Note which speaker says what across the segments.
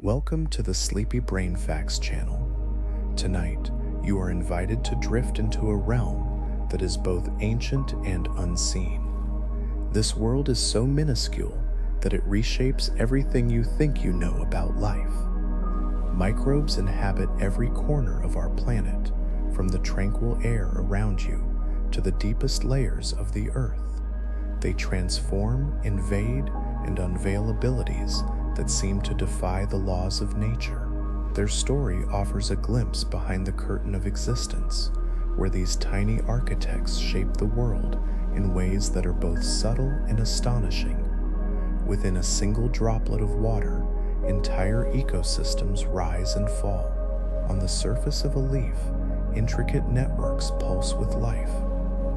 Speaker 1: Welcome to the Sleepy Brain Facts channel. Tonight, you are invited to drift into a realm that is both ancient and unseen. This world is so minuscule that it reshapes everything you think you know about life. Microbes inhabit every corner of our planet, from the tranquil air around you to the deepest layers of the earth. They transform, invade, and unveil abilities that seem to defy the laws of nature. Their story offers a glimpse behind the curtain of existence, where these tiny architects shape the world in ways that are both subtle and astonishing. Within a single droplet of water, entire ecosystems rise and fall. On the surface of a leaf, intricate networks pulse with life.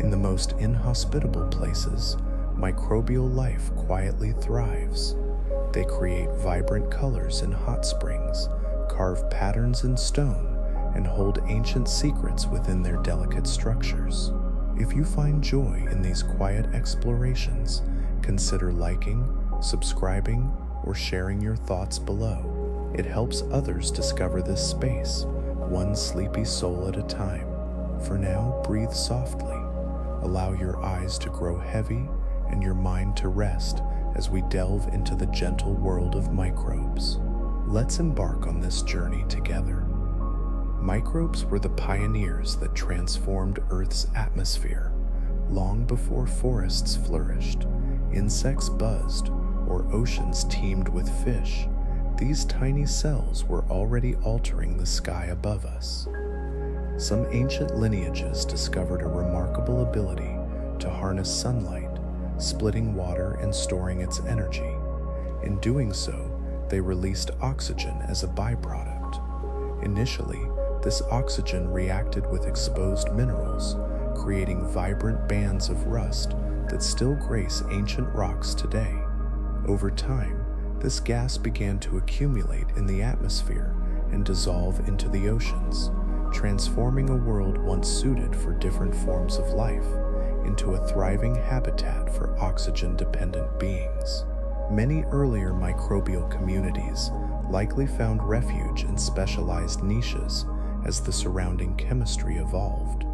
Speaker 1: In the most inhospitable places, microbial life quietly thrives. They create vibrant colors in hot springs, carve patterns in stone, and hold ancient secrets within their delicate structures. If you find joy in these quiet explorations, consider liking, subscribing, or sharing your thoughts below. It helps others discover this space, one sleepy soul at a time. For now, breathe softly. Allow your eyes to grow heavy and your mind to rest as we delve into the gentle world of microbes. Let's embark on this journey together. Microbes were the pioneers that transformed Earth's atmosphere. Long before forests flourished, insects buzzed, or oceans teemed with fish, these tiny cells were already altering the sky above us. Some ancient lineages discovered a remarkable ability to harness sunlight, splitting water and storing its energy. In doing so, they released oxygen as a byproduct. Initially, this oxygen reacted with exposed minerals, creating vibrant bands of rust that still grace ancient rocks today. Over time, this gas began to accumulate in the atmosphere and dissolve into the oceans, transforming a world once suited for different forms of life into a thriving habitat for oxygen-dependent beings. Many earlier microbial communities likely found refuge in specialized niches as the surrounding chemistry evolved.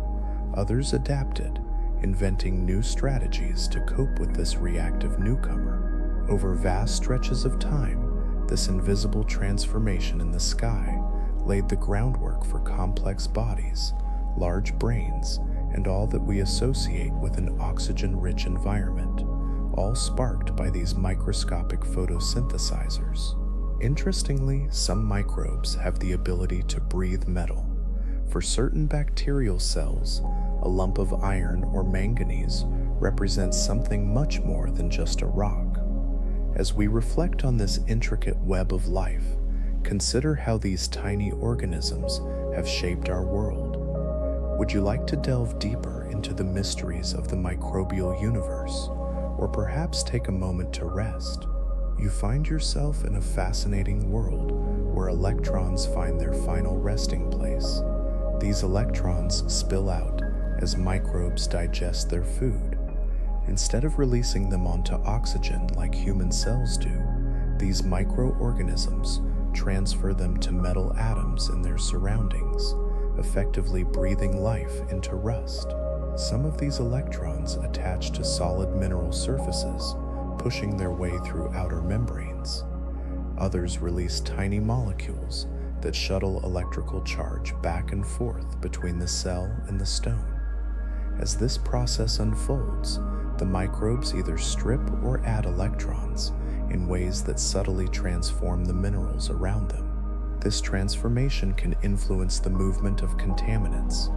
Speaker 1: Others adapted, inventing new strategies to cope with this reactive newcomer. Over vast stretches of time, this invisible transformation in the sky laid the groundwork for complex bodies, large brains, and all that we associate with an oxygen-rich environment, all sparked by these microscopic photosynthesizers. Interestingly, some microbes have the ability to breathe metal. For certain bacterial cells, a lump of iron or manganese represents something much more than just a rock. As we reflect on this intricate web of life, consider how these tiny organisms have shaped our world. Would you like to delve deeper into the mysteries of the microbial universe, or perhaps take a moment to rest? You find yourself in a fascinating world where electrons find their final resting place. These electrons spill out as microbes digest their food. Instead of releasing them onto oxygen like human cells do, these microorganisms transfer them to metal atoms in their surroundings, effectively breathing life into rust. Some of these electrons attach to solid mineral surfaces, pushing their way through outer membranes. Others release tiny molecules that shuttle electrical charge back and forth between the cell and the stone. As this process unfolds, the microbes either strip or add electrons in ways that subtly transform the minerals around them. This transformation can influence the movement of contaminants,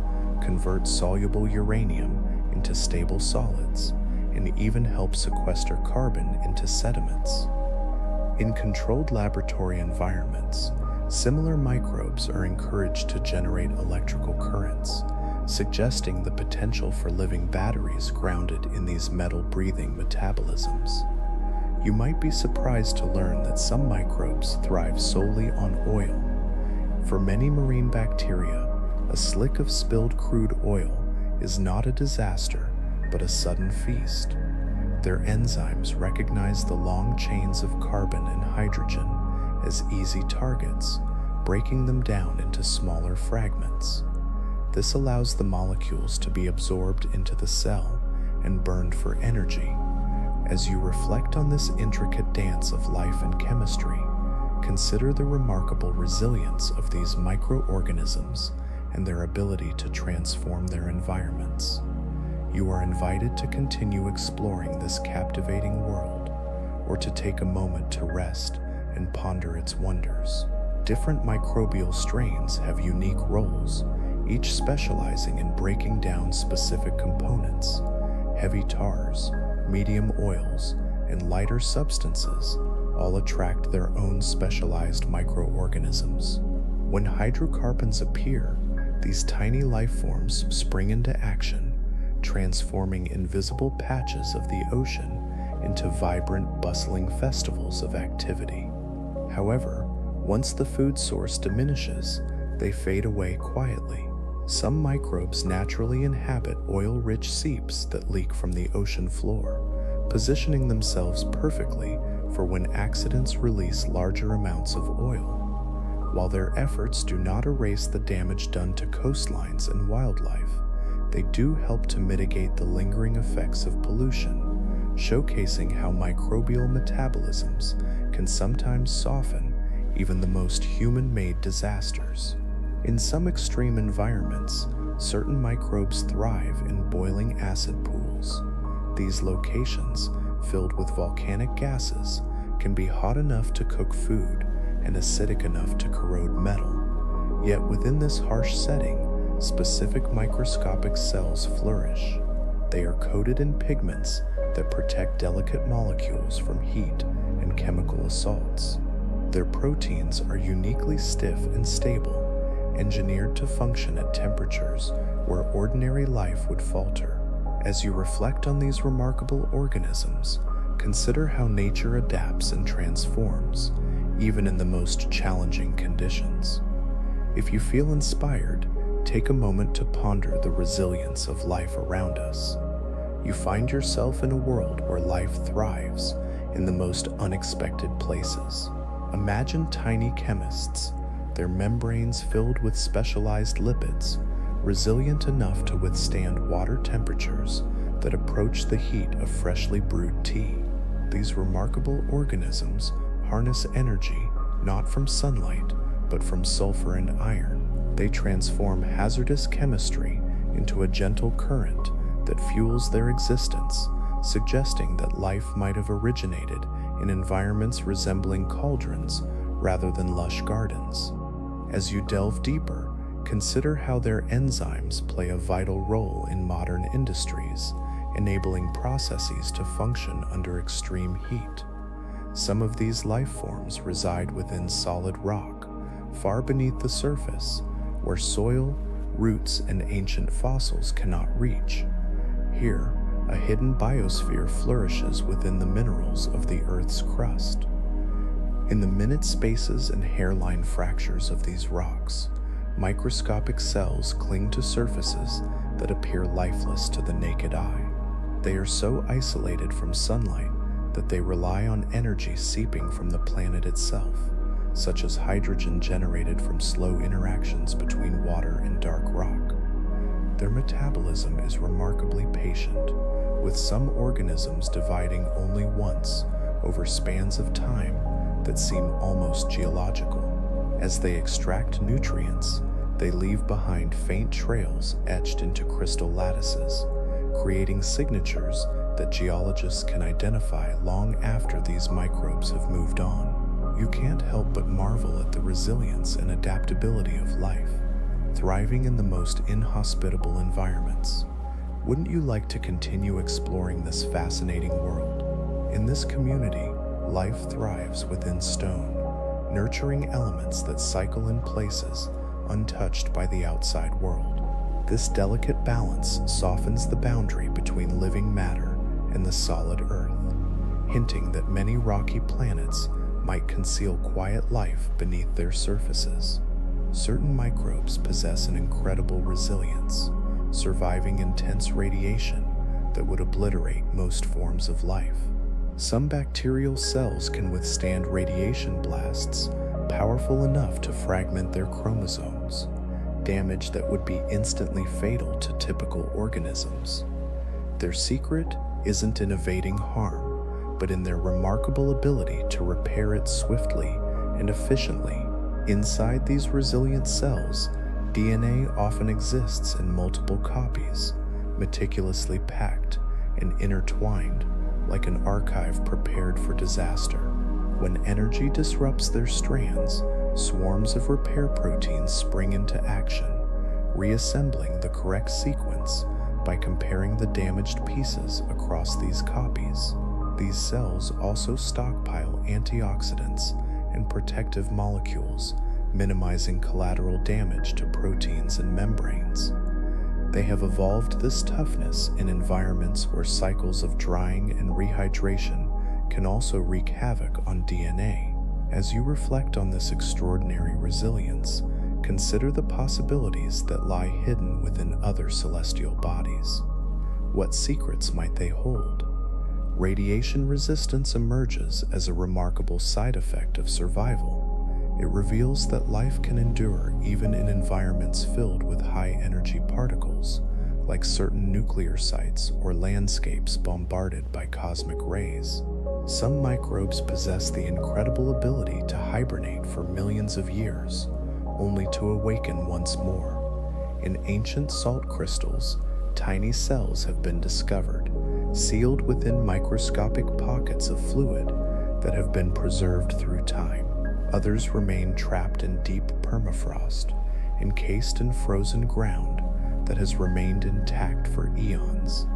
Speaker 1: convert soluble uranium into stable solids, and even help sequester carbon into sediments. In controlled laboratory environments, similar microbes are encouraged to generate electrical currents, suggesting the potential for living batteries grounded in these metal-breathing metabolisms. You might be surprised to learn that some microbes thrive solely on oil. For many marine bacteria, a slick of spilled crude oil is not a disaster, but a sudden feast. Their enzymes recognize the long chains of carbon and hydrogen as easy targets, breaking them down into smaller fragments. This allows the molecules to be absorbed into the cell and burned for energy. As you reflect on this intricate dance of life and chemistry, consider the remarkable resilience of these microorganisms and their ability to transform their environments. You are invited to continue exploring this captivating world, or to take a moment to rest and ponder its wonders. Different microbial strains have unique roles, each specializing in breaking down specific components. Heavy tars, medium oils, and lighter substances all attract their own specialized microorganisms. When hydrocarbons appear, these tiny life forms spring into action, transforming invisible patches of the ocean into vibrant, bustling festivals of activity. However, once the food source diminishes, they fade away quietly. Some microbes naturally inhabit oil-rich seeps that leak from the ocean floor, positioning themselves perfectly for when accidents release larger amounts of oil. While their efforts do not erase the damage done to coastlines and wildlife, they do help to mitigate the lingering effects of pollution, showcasing how microbial metabolisms can sometimes soften even the most human-made disasters. In some extreme environments, certain microbes thrive in boiling acid pools. These locations, filled with volcanic gases, can be hot enough to cook food and acidic enough to corrode metal. Yet within this harsh setting, specific microscopic cells flourish. They are coated in pigments that protect delicate molecules from heat and chemical assaults. Their proteins are uniquely stiff and stable, engineered to function at temperatures where ordinary life would falter. As you reflect on these remarkable organisms, consider how nature adapts and transforms, even in the most challenging conditions. If you feel inspired, take a moment to ponder the resilience of life around us. You find yourself in a world where life thrives in the most unexpected places. Imagine tiny chemists, their membranes filled with specialized lipids, resilient enough to withstand water temperatures that approach the heat of freshly brewed tea. These remarkable organisms harness energy not from sunlight, but from sulfur and iron. They transform hazardous chemistry into a gentle current that fuels their existence, suggesting that life might have originated in environments resembling cauldrons rather than lush gardens. As you delve deeper, consider how their enzymes play a vital role in modern industries, enabling processes to function under extreme heat. Some of these life forms reside within solid rock, far beneath the surface, where soil, roots, and ancient fossils cannot reach. Here, a hidden biosphere flourishes within the minerals of the Earth's crust. In the minute spaces and hairline fractures of these rocks, microscopic cells cling to surfaces that appear lifeless to the naked eye. They are so isolated from sunlight that they rely on energy seeping from the planet itself, such as hydrogen generated from slow interactions between water and dark rock. Their metabolism is remarkably patient, with some organisms dividing only once over spans of time that seem almost geological. As they extract nutrients, they leave behind faint trails etched into crystal lattices, creating signatures that geologists can identify long after these microbes have moved on. You can't help but marvel at the resilience and adaptability of life, thriving in the most inhospitable environments. Wouldn't you like to continue exploring this fascinating world? In this community, life thrives within stone, nurturing elements that cycle in places untouched by the outside world. This delicate balance softens the boundary between living matter and the solid earth, hinting that many rocky planets might conceal quiet life beneath their surfaces. Certain microbes possess an incredible resilience, surviving intense radiation that would obliterate most forms of life. Some bacterial cells can withstand radiation blasts powerful enough to fragment their chromosomes, damage that would be instantly fatal to typical organisms. Their secret isn't in evading harm, but in their remarkable ability to repair it swiftly and efficiently. Inside these resilient cells, DNA often exists in multiple copies, meticulously packed and intertwined like an archive prepared for disaster. When energy disrupts their strands, swarms of repair proteins spring into action, reassembling the correct sequence by comparing the damaged pieces across these copies. These cells also stockpile antioxidants and protective molecules, minimizing collateral damage to proteins and membranes. They have evolved this toughness in environments where cycles of drying and rehydration can also wreak havoc on DNA. As you reflect on this extraordinary resilience, consider the possibilities that lie hidden within other celestial bodies. What secrets might they hold? Radiation resistance emerges as a remarkable side effect of survival. It reveals that life can endure even in environments filled with high-energy particles, like certain nuclear sites or landscapes bombarded by cosmic rays. Some microbes possess the incredible ability to hibernate for millions of years, only to awaken once more. In ancient salt crystals, tiny cells have been discovered, sealed within microscopic pockets of fluid that have been preserved through time. Others remain trapped in deep permafrost, encased in frozen ground that has remained intact for eons.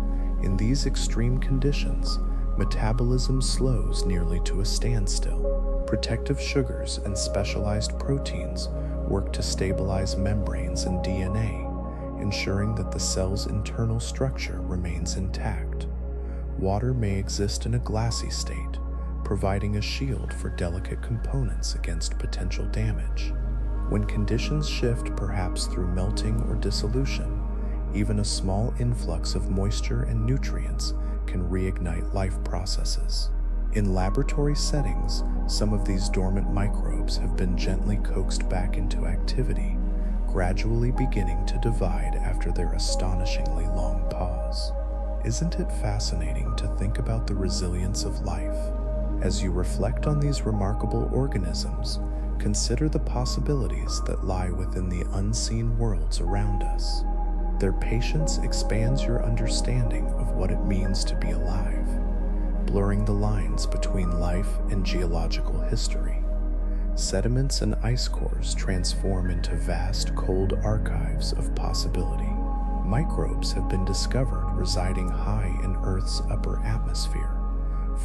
Speaker 1: In these extreme conditions, metabolism slows nearly to a standstill. Protective sugars and specialized proteins work to stabilize membranes and DNA, ensuring that the cell's internal structure remains intact. Water may exist in a glassy state, providing a shield for delicate components against potential damage. When conditions shift, perhaps through melting or dissolution, even a small influx of moisture and nutrients can reignite life processes. In laboratory settings, some of these dormant microbes have been gently coaxed back into activity, gradually beginning to divide after their astonishingly long pause. Isn't it fascinating to think about the resilience of life? As you reflect on these remarkable organisms, consider the possibilities that lie within the unseen worlds around us. Their patience expands your understanding of what it means to be alive, blurring the lines between life and geological history. Sediments and ice cores transform into vast, cold archives of possibility. Microbes have been discovered residing high in Earth's upper atmosphere,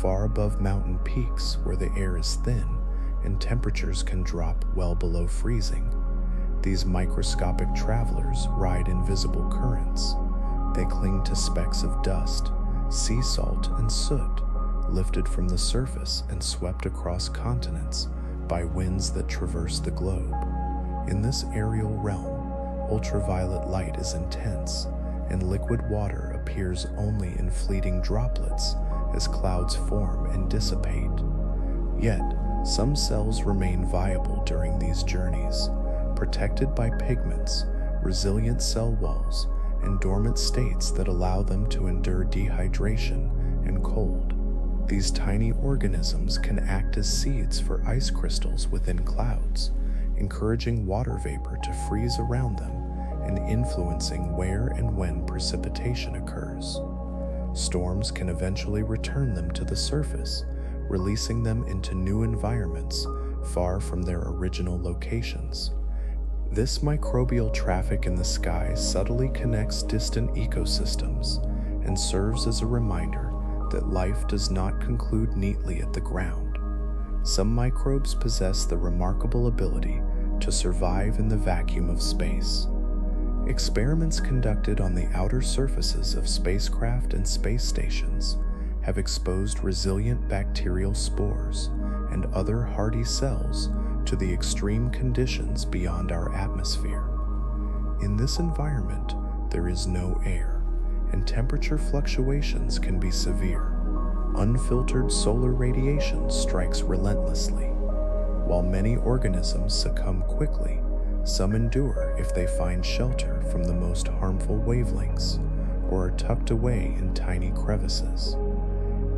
Speaker 1: far above mountain peaks where the air is thin and temperatures can drop well below freezing. These microscopic travelers ride invisible currents. They cling to specks of dust, sea salt, and soot, lifted from the surface and swept across continents by winds that traverse the globe. In this aerial realm, ultraviolet light is intense, and liquid water appears only in fleeting droplets as clouds form and dissipate. Yet, some cells remain viable during these journeys, protected by pigments, resilient cell walls, and dormant states that allow them to endure dehydration and cold. These tiny organisms can act as seeds for ice crystals within clouds, encouraging water vapor to freeze around them and influencing where and when precipitation occurs. Storms can eventually return them to the surface, releasing them into new environments far from their original locations. This microbial traffic in the sky subtly connects distant ecosystems and serves as a reminder that life does not conclude neatly at the ground. Some microbes possess the remarkable ability to survive in the vacuum of space. Experiments conducted on the outer surfaces of spacecraft and space stations have exposed resilient bacterial spores and other hardy cells to the extreme conditions beyond our atmosphere. In this environment, there is no air, and temperature fluctuations can be severe. unfiltered solar radiation strikes relentlessly. While many organisms succumb quickly, some endure if they find shelter from the most harmful wavelengths or are tucked away in tiny crevices.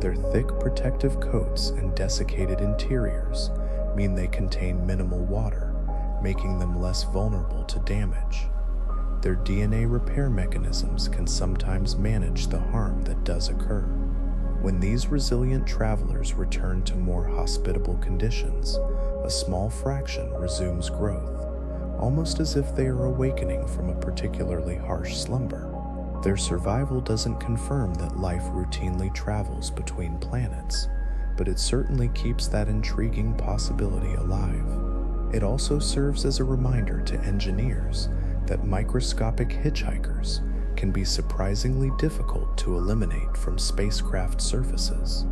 Speaker 1: Their thick protective coats and desiccated interiors mean they contain minimal water, making them less vulnerable to damage. Their DNA repair mechanisms can sometimes manage the harm that does occur. When these resilient travelers return to more hospitable conditions, a small fraction resumes growth, almost as if they are awakening from a particularly harsh slumber. Their survival doesn't confirm that life routinely travels between planets, but it certainly keeps that intriguing possibility alive. It also serves as a reminder to engineers that microscopic hitchhikers can be surprisingly difficult to eliminate from spacecraft surfaces.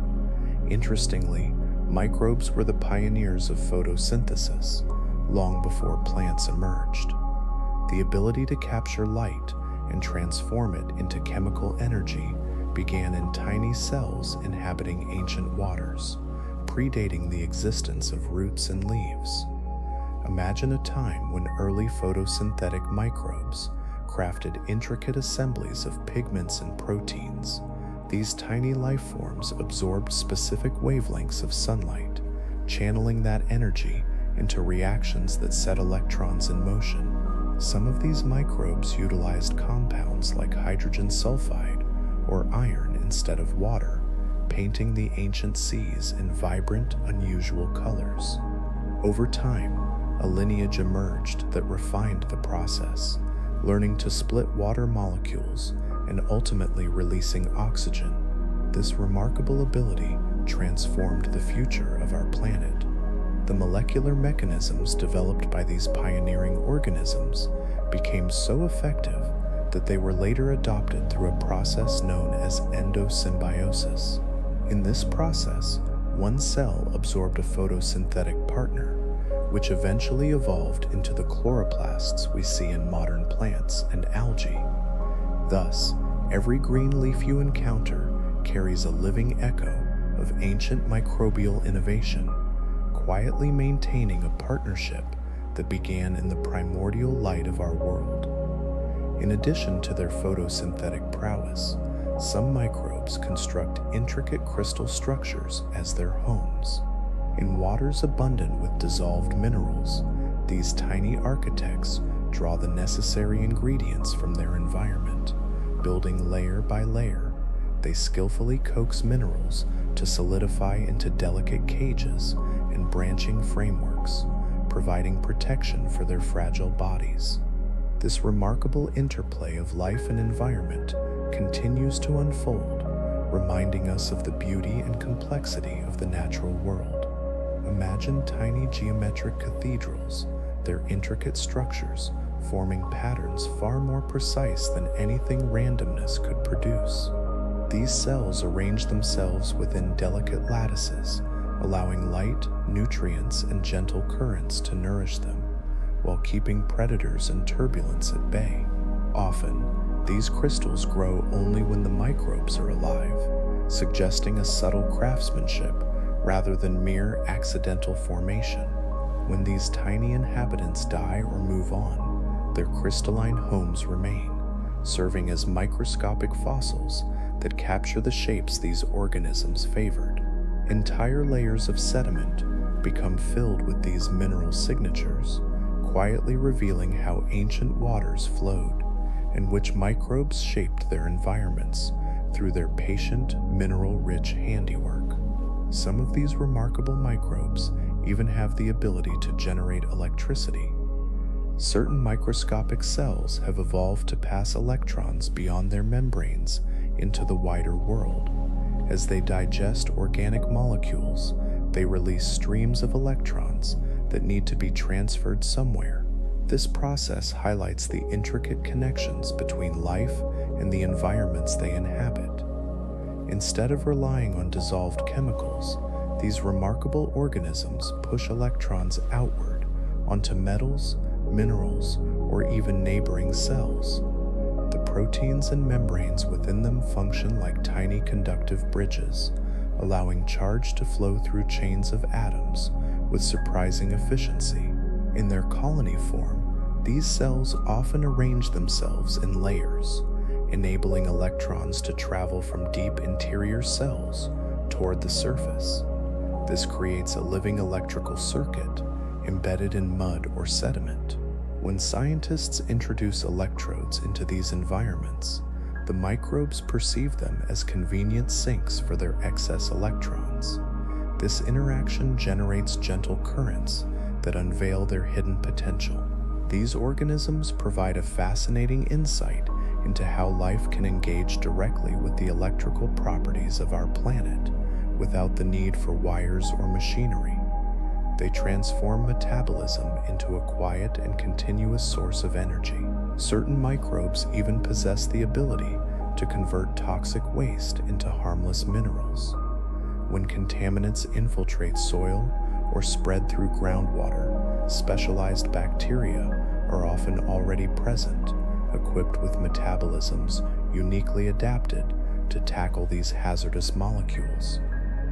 Speaker 1: Interestingly, microbes were the pioneers of photosynthesis, long before plants emerged. The ability to capture light and transform it into chemical energy began in tiny cells inhabiting ancient waters, predating the existence of roots and leaves. Imagine a time when early photosynthetic microbes crafted intricate assemblies of pigments and proteins. These tiny life forms absorbed specific wavelengths of sunlight, channeling that energy into reactions that set electrons in motion. Some of these microbes utilized compounds like hydrogen sulfide or iron instead of water, painting the ancient seas in vibrant, unusual colors. Over time, a lineage emerged that refined the process, learning to split water molecules and ultimately releasing oxygen. This remarkable ability transformed the future of our planet. The molecular mechanisms developed by these pioneering organisms became so effective that they were later adopted through a process known as endosymbiosis. In this process, one cell absorbed a photosynthetic partner, which eventually evolved into the chloroplasts we see in modern plants and algae. Thus, every green leaf you encounter carries a living echo of ancient microbial innovation, quietly maintaining a partnership that began in the primordial light of our world. In addition to their photosynthetic prowess, some microbes construct intricate crystal structures as their homes. In waters abundant with dissolved minerals, these tiny architects draw the necessary ingredients from their environment. Building layer by layer, they skillfully coax minerals to solidify into delicate cages and branching frameworks, providing protection for their fragile bodies. This remarkable interplay of life and environment continues to unfold, reminding us of the beauty and complexity of the natural world. Imagine tiny geometric cathedrals, their intricate structures forming patterns far more precise than anything randomness could produce. These cells arrange themselves within delicate lattices, allowing light, nutrients, and gentle currents to nourish them, while keeping predators and turbulence at bay. Often, these crystals grow only when the microbes are alive, suggesting a subtle craftsmanship rather than mere accidental formation. When these tiny inhabitants die or move on, their crystalline homes remain, serving as microscopic fossils that capture the shapes these organisms favored. Entire layers of sediment become filled with these mineral signatures, quietly revealing how ancient waters flowed and which microbes shaped their environments through their patient, mineral-rich handiwork. Some of these remarkable microbes even have the ability to generate electricity. Certain microscopic cells have evolved to pass electrons beyond their membranes into the wider world. As they digest organic molecules, they release streams of electrons that need to be transferred somewhere. This process highlights the intricate connections between life and the environments they inhabit. Instead of relying on dissolved chemicals, these remarkable organisms push electrons outward onto metals, minerals, or even neighboring cells. The proteins and membranes within them function like tiny conductive bridges, allowing charge to flow through chains of atoms with surprising efficiency. In their colony form, these cells often arrange themselves in layers, enabling electrons to travel from deep interior cells toward the surface. This creates a living electrical circuit embedded in mud or sediment. When scientists introduce electrodes into these environments, the microbes perceive them as convenient sinks for their excess electrons. This interaction generates gentle currents that unveil their hidden potential. These organisms provide a fascinating insight into how life can engage directly with the electrical properties of our planet without the need for wires or machinery. They transform metabolism into a quiet and continuous source of energy. Certain microbes even possess the ability to convert toxic waste into harmless minerals. When contaminants infiltrate soil or spread through groundwater, specialized bacteria are often already present, equipped with metabolisms uniquely adapted to tackle these hazardous molecules.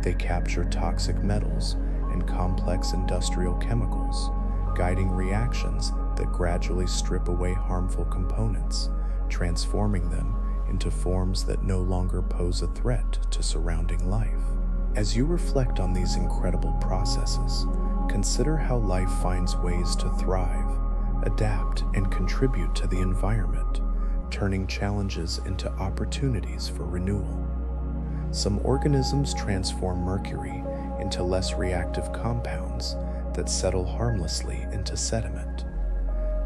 Speaker 1: They capture toxic metals and complex industrial chemicals, guiding reactions that gradually strip away harmful components, transforming them into forms that no longer pose a threat to surrounding life. As you reflect on these incredible processes, consider how life finds ways to thrive, adapt, and contribute to the environment, turning challenges into opportunities for renewal. Some organisms transform mercury into less reactive compounds that settle harmlessly into sediment.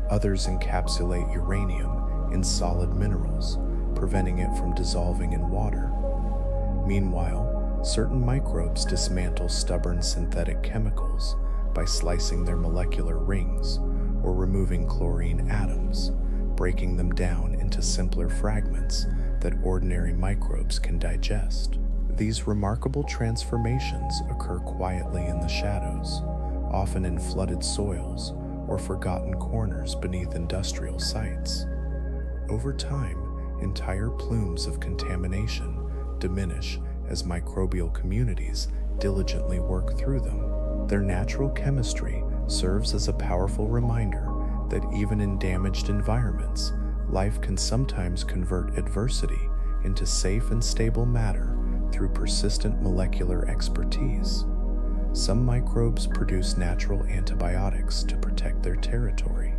Speaker 1: Others encapsulate uranium in solid minerals, preventing it from dissolving in water. Meanwhile, certain microbes dismantle stubborn synthetic chemicals by slicing their molecular rings or removing chlorine atoms, breaking them down into simpler fragments that ordinary microbes can digest. These remarkable transformations occur quietly in the shadows, often in flooded soils or forgotten corners beneath industrial sites. Over time, entire plumes of contamination diminish as microbial communities diligently work through them. Their natural chemistry serves as a powerful reminder that even in damaged environments, life can sometimes convert adversity into safe and stable matter through persistent molecular expertise. Some microbes produce natural antibiotics to protect their territory.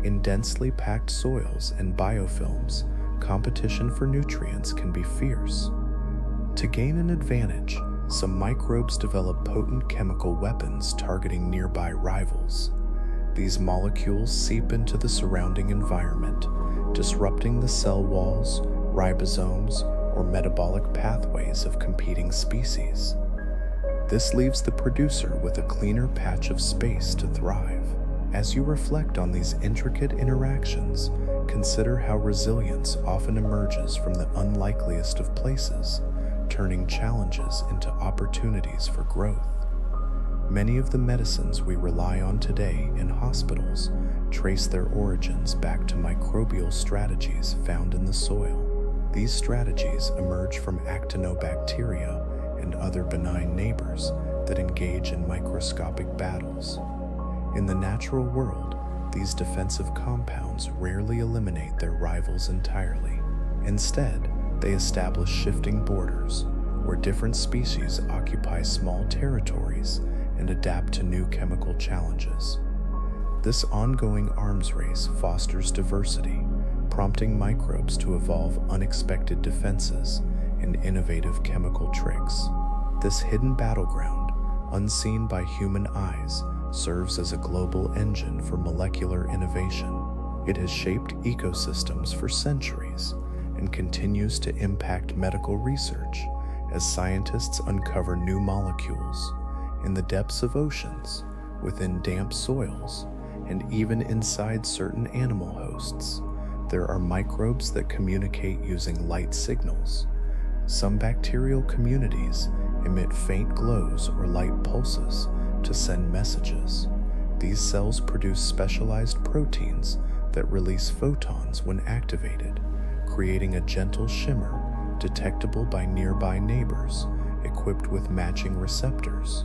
Speaker 1: In densely packed soils and biofilms, competition for nutrients can be fierce. To gain an advantage, some microbes develop potent chemical weapons targeting nearby rivals. These molecules seep into the surrounding environment, disrupting the cell walls, ribosomes, or metabolic pathways of competing species. This leaves the producer with a cleaner patch of space to thrive. As you reflect on these intricate interactions, consider how resilience often emerges from the unlikeliest of places, turning challenges into opportunities for growth. Many of the medicines we rely on today in hospitals trace their origins back to microbial strategies found in the soil. These strategies emerge from actinobacteria and other benign neighbors that engage in microscopic battles. In the natural world, these defensive compounds rarely eliminate their rivals entirely. Instead, they establish shifting borders where different species occupy small territories and adapt to new chemical challenges. This ongoing arms race fosters diversity, prompting microbes to evolve unexpected defenses and innovative chemical tricks. This hidden battleground, unseen by human eyes, serves as a global engine for molecular innovation. It has shaped ecosystems for centuries and continues to impact medical research as scientists uncover new molecules in the depths of oceans, within damp soils, and even inside certain animal hosts. There are microbes that communicate using light signals. Some bacterial communities emit faint glows or light pulses to send messages. These cells produce specialized proteins that release photons when activated, creating a gentle shimmer detectable by nearby neighbors, equipped with matching receptors.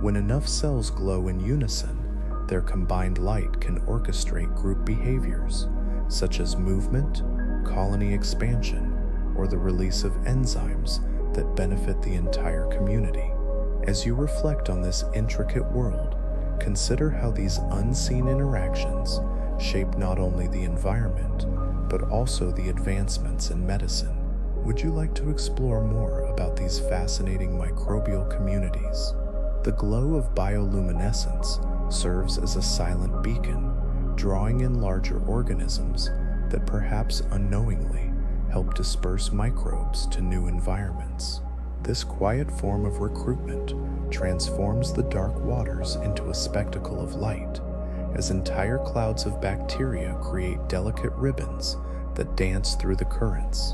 Speaker 1: When enough cells glow in unison, their combined light can orchestrate group behaviors, such as movement, colony expansion, or the release of enzymes that benefit the entire community. As you reflect on this intricate world, consider how these unseen interactions shape not only the environment, but also the advancements in medicine. Would you like to explore more about these fascinating microbial communities? The glow of bioluminescence serves as a silent beacon, drawing in larger organisms that perhaps unknowingly help disperse microbes to new environments. This quiet form of recruitment transforms the dark waters into a spectacle of light, as entire clouds of bacteria create delicate ribbons that dance through the currents.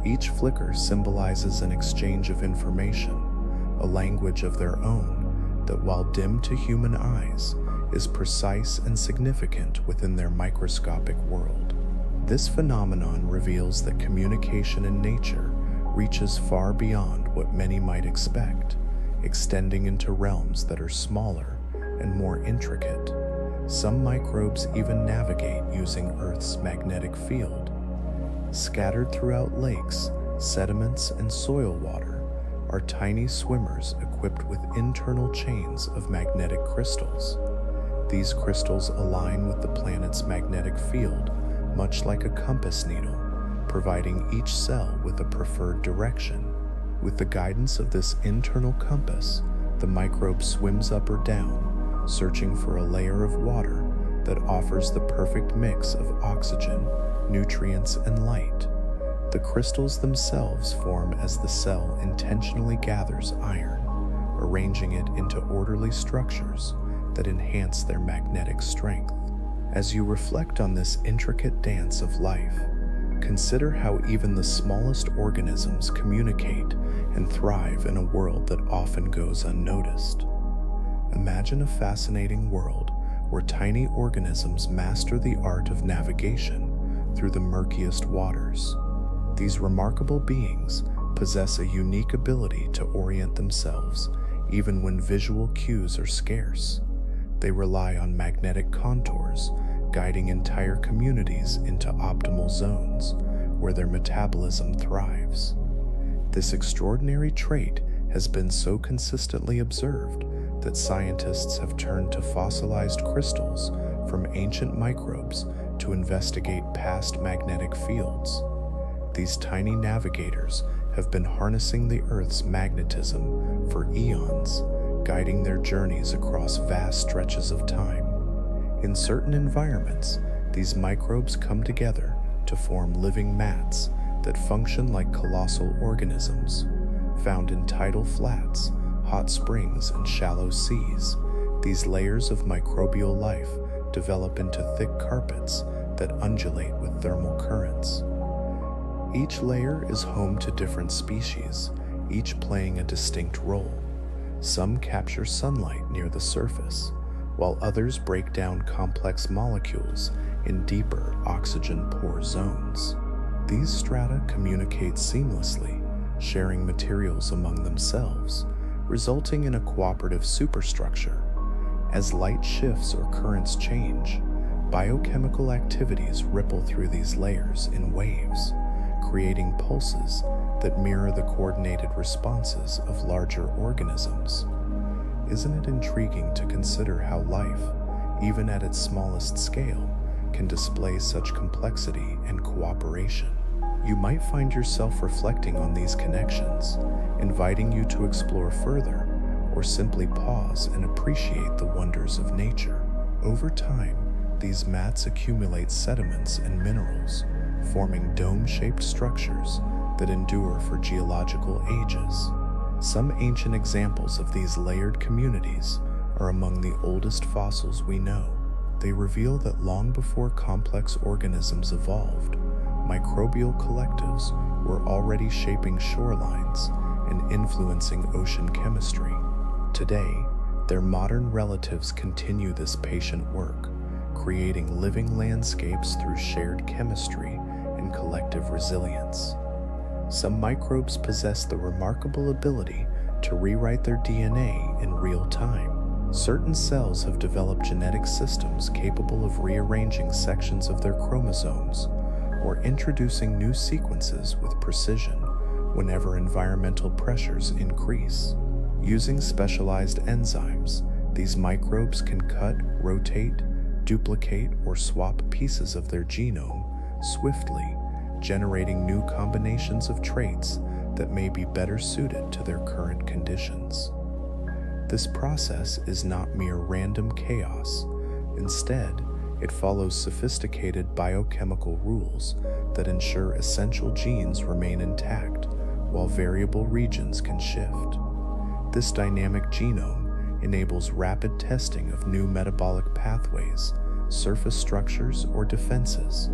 Speaker 1: Each flicker symbolizes an exchange of information, a language of their own that, while dim to human eyes, is precise and significant within their microscopic world. This phenomenon reveals that communication in nature reaches far beyond what many might expect, extending into realms that are smaller and more intricate. Some microbes even navigate using Earth's magnetic field. Scattered throughout lakes, sediments, and soil water are tiny swimmers equipped with internal chains of magnetic crystals. These crystals align with the planet's magnetic field, much like a compass needle, providing each cell with a preferred direction. With the guidance of this internal compass, the microbe swims up or down, searching for a layer of water that offers the perfect mix of oxygen, nutrients, and light. The crystals themselves form as the cell intentionally gathers iron, arranging it into orderly structures that enhance their magnetic strength. As you reflect on this intricate dance of life, consider how even the smallest organisms communicate and thrive in a world that often goes unnoticed. Imagine a fascinating world where tiny organisms master the art of navigation through the murkiest waters. These remarkable beings possess a unique ability to orient themselves even when visual cues are scarce. They rely on magnetic contours, guiding entire communities into optimal zones where their metabolism thrives. This extraordinary trait has been so consistently observed that scientists have turned to fossilized crystals from ancient microbes to investigate past magnetic fields. These tiny navigators have been harnessing the Earth's magnetism for eons, guiding their journeys across vast stretches of time. In certain environments, these microbes come together to form living mats that function like colossal organisms. Found in tidal flats, hot springs, and shallow seas, these layers of microbial life develop into thick carpets that undulate with thermal currents. Each layer is home to different species, each playing a distinct role. Some capture sunlight near the surface, while others break down complex molecules in deeper oxygen-poor zones. These strata communicate seamlessly, sharing materials among themselves, resulting in a cooperative superstructure. As light shifts or currents change, biochemical activities ripple through these layers in waves, creating pulses that mirror the coordinated responses of larger organisms. Isn't it intriguing to consider how life, even at its smallest scale, can display such complexity and cooperation? You might find yourself reflecting on these connections, inviting you to explore further, or simply pause and appreciate the wonders of nature. Over time, these mats accumulate sediments and minerals, forming dome-shaped structures that endure for geological ages. Some ancient examples of these layered communities are among the oldest fossils we know. They reveal that long before complex organisms evolved, microbial collectives were already shaping shorelines and influencing ocean chemistry. Today, their modern relatives continue this patient work, creating living landscapes through shared chemistry and collective resilience. Some microbes possess the remarkable ability to rewrite their DNA in real time. Certain cells have developed genetic systems capable of rearranging sections of their chromosomes or introducing new sequences with precision whenever environmental pressures increase. Using specialized enzymes, these microbes can cut, rotate, duplicate, or swap pieces of their genome swiftly, generating new combinations of traits that may be better suited to their current conditions. This process is not mere random chaos. Instead, it follows sophisticated biochemical rules that ensure essential genes remain intact while variable regions can shift. This dynamic genome enables rapid testing of new metabolic pathways, surface structures, or defenses.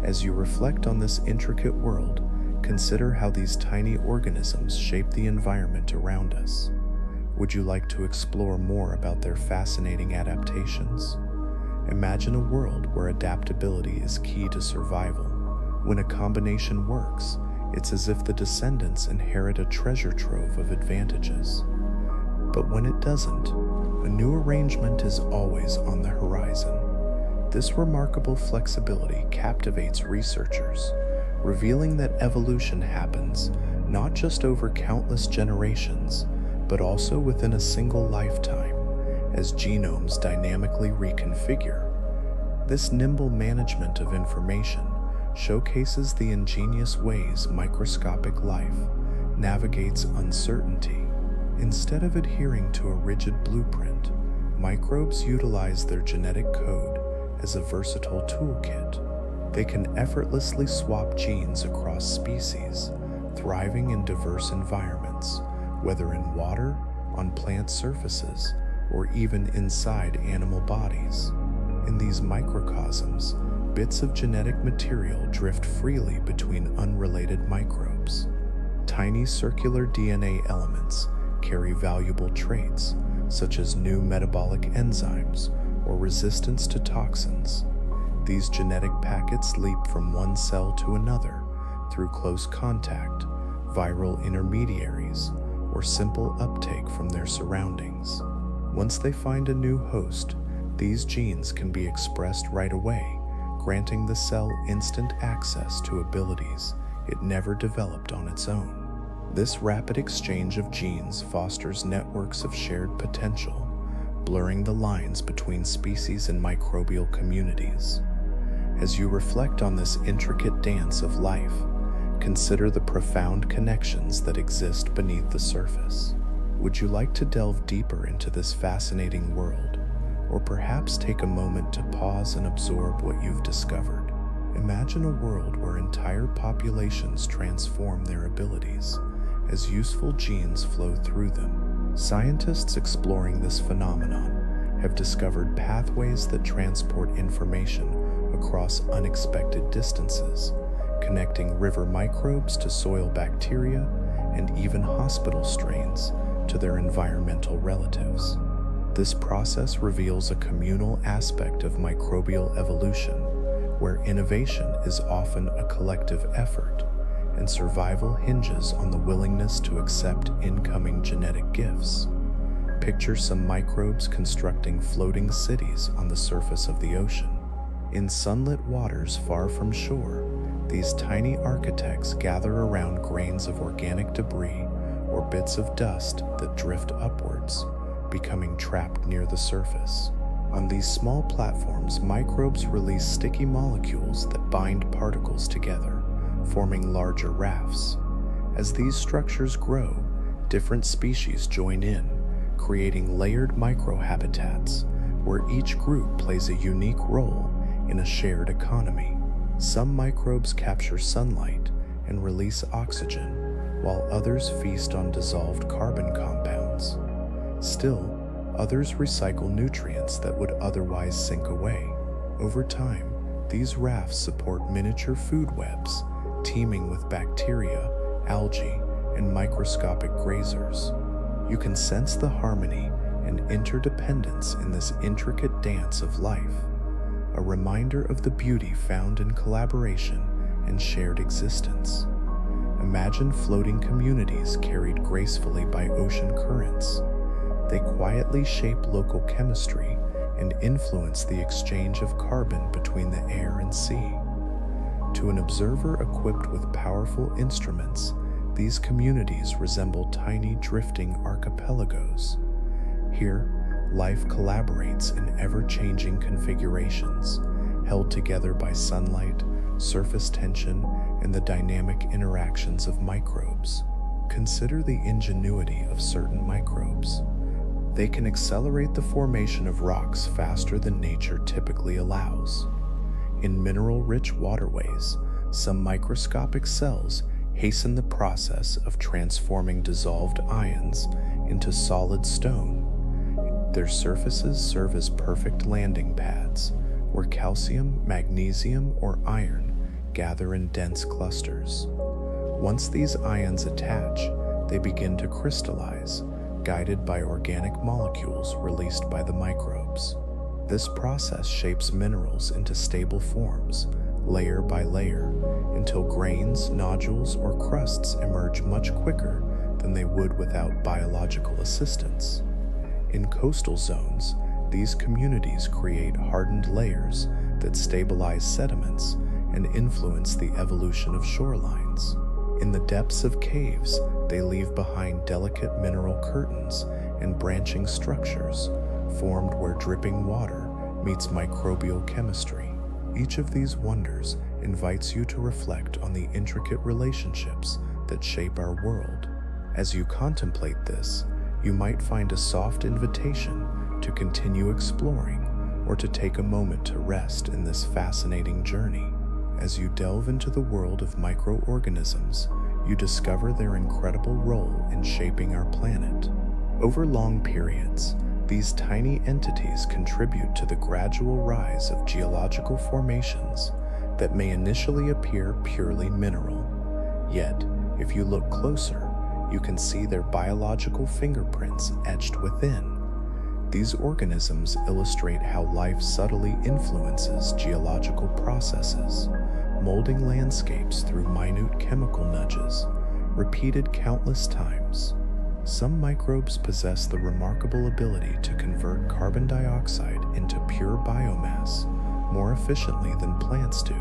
Speaker 1: As you reflect on this intricate world, consider how these tiny organisms shape the environment around us. Would you like to explore more about their fascinating adaptations? Imagine a world where adaptability is key to survival. When a combination works, it's as if the descendants inherit a treasure trove of advantages. But when it doesn't, a new arrangement is always on the horizon. This remarkable flexibility captivates researchers, revealing that evolution happens not just over countless generations, but also within a single lifetime, as genomes dynamically reconfigure. This nimble management of information showcases the ingenious ways microscopic life navigates uncertainty. Instead of adhering to a rigid blueprint, microbes utilize their genetic code as a versatile toolkit. They can effortlessly swap genes across species, thriving in diverse environments, whether in water, on plant surfaces, or even inside animal bodies. In these microcosms, bits of genetic material drift freely between unrelated microbes. Tiny circular DNA elements carry valuable traits, such as new metabolic enzymes or resistance to toxins. These genetic packets leap from one cell to another through close contact, viral intermediaries, or simple uptake from their surroundings. Once they find a new host, these genes can be expressed right away, granting the cell instant access to abilities it never developed on its own. This rapid exchange of genes fosters networks of shared potential, blurring the lines between species and microbial communities. As you reflect on this intricate dance of life, consider the profound connections that exist beneath the surface. Would you like to delve deeper into this fascinating world, or perhaps take a moment to pause and absorb what you've discovered? Imagine a world where entire populations transform their abilities as useful genes flow through them. Scientists exploring this phenomenon have discovered pathways that transport information across unexpected distances, connecting river microbes to soil bacteria and even hospital strains to their environmental relatives. This process reveals a communal aspect of microbial evolution, where innovation is often a collective effort, and survival hinges on the willingness to accept incoming genetic gifts. Picture some microbes constructing floating cities on the surface of the ocean. In sunlit waters far from shore, these tiny architects gather around grains of organic debris or bits of dust that drift upwards, becoming trapped near the surface. On these small platforms, microbes release sticky molecules that bind particles together, forming larger rafts. As these structures grow, different species join in, creating layered microhabitats, where each group plays a unique role in a shared economy. Some microbes capture sunlight and release oxygen, while others feast on dissolved carbon compounds. Still, others recycle nutrients that would otherwise sink away. Over time, these rafts support miniature food webs, teeming with bacteria, algae, and microscopic grazers. You can sense the harmony and interdependence in this intricate dance of life, a reminder of the beauty found in collaboration and shared existence. Imagine floating communities carried gracefully by ocean currents. They quietly shape local chemistry and influence the exchange of carbon between the air and sea. To an observer equipped with powerful instruments, these communities resemble tiny drifting archipelagos. Here, life collaborates in ever-changing configurations, held together by sunlight, surface tension, and the dynamic interactions of microbes. Consider the ingenuity of certain microbes. They can accelerate the formation of rocks faster than nature typically allows. In mineral-rich waterways, some microscopic cells hasten the process of transforming dissolved ions into solid stone. Their surfaces serve as perfect landing pads, where calcium, magnesium, or iron gather in dense clusters. Once these ions attach, they begin to crystallize, guided by organic molecules released by the microbes. This process shapes minerals into stable forms, layer by layer, until grains, nodules, or crusts emerge much quicker than they would without biological assistance. In coastal zones, these communities create hardened layers that stabilize sediments and influence the evolution of shorelines. In the depths of caves, they leave behind delicate mineral curtains and branching structures formed where dripping water meets microbial chemistry. Each of these wonders invites you to reflect on the intricate relationships that shape our world. As you contemplate this, you might find a soft invitation to continue exploring or to take a moment to rest in this fascinating journey. As you delve into the world of microorganisms, you discover their incredible role in shaping our planet. Over long periods, these tiny entities contribute to the gradual rise of geological formations that may initially appear purely mineral. Yet, if you look closer, you can see their biological fingerprints etched within. These organisms illustrate how life subtly influences geological processes, molding landscapes through minute chemical nudges, repeated countless times. Some microbes possess the remarkable ability to convert carbon dioxide into pure biomass more efficiently than plants do.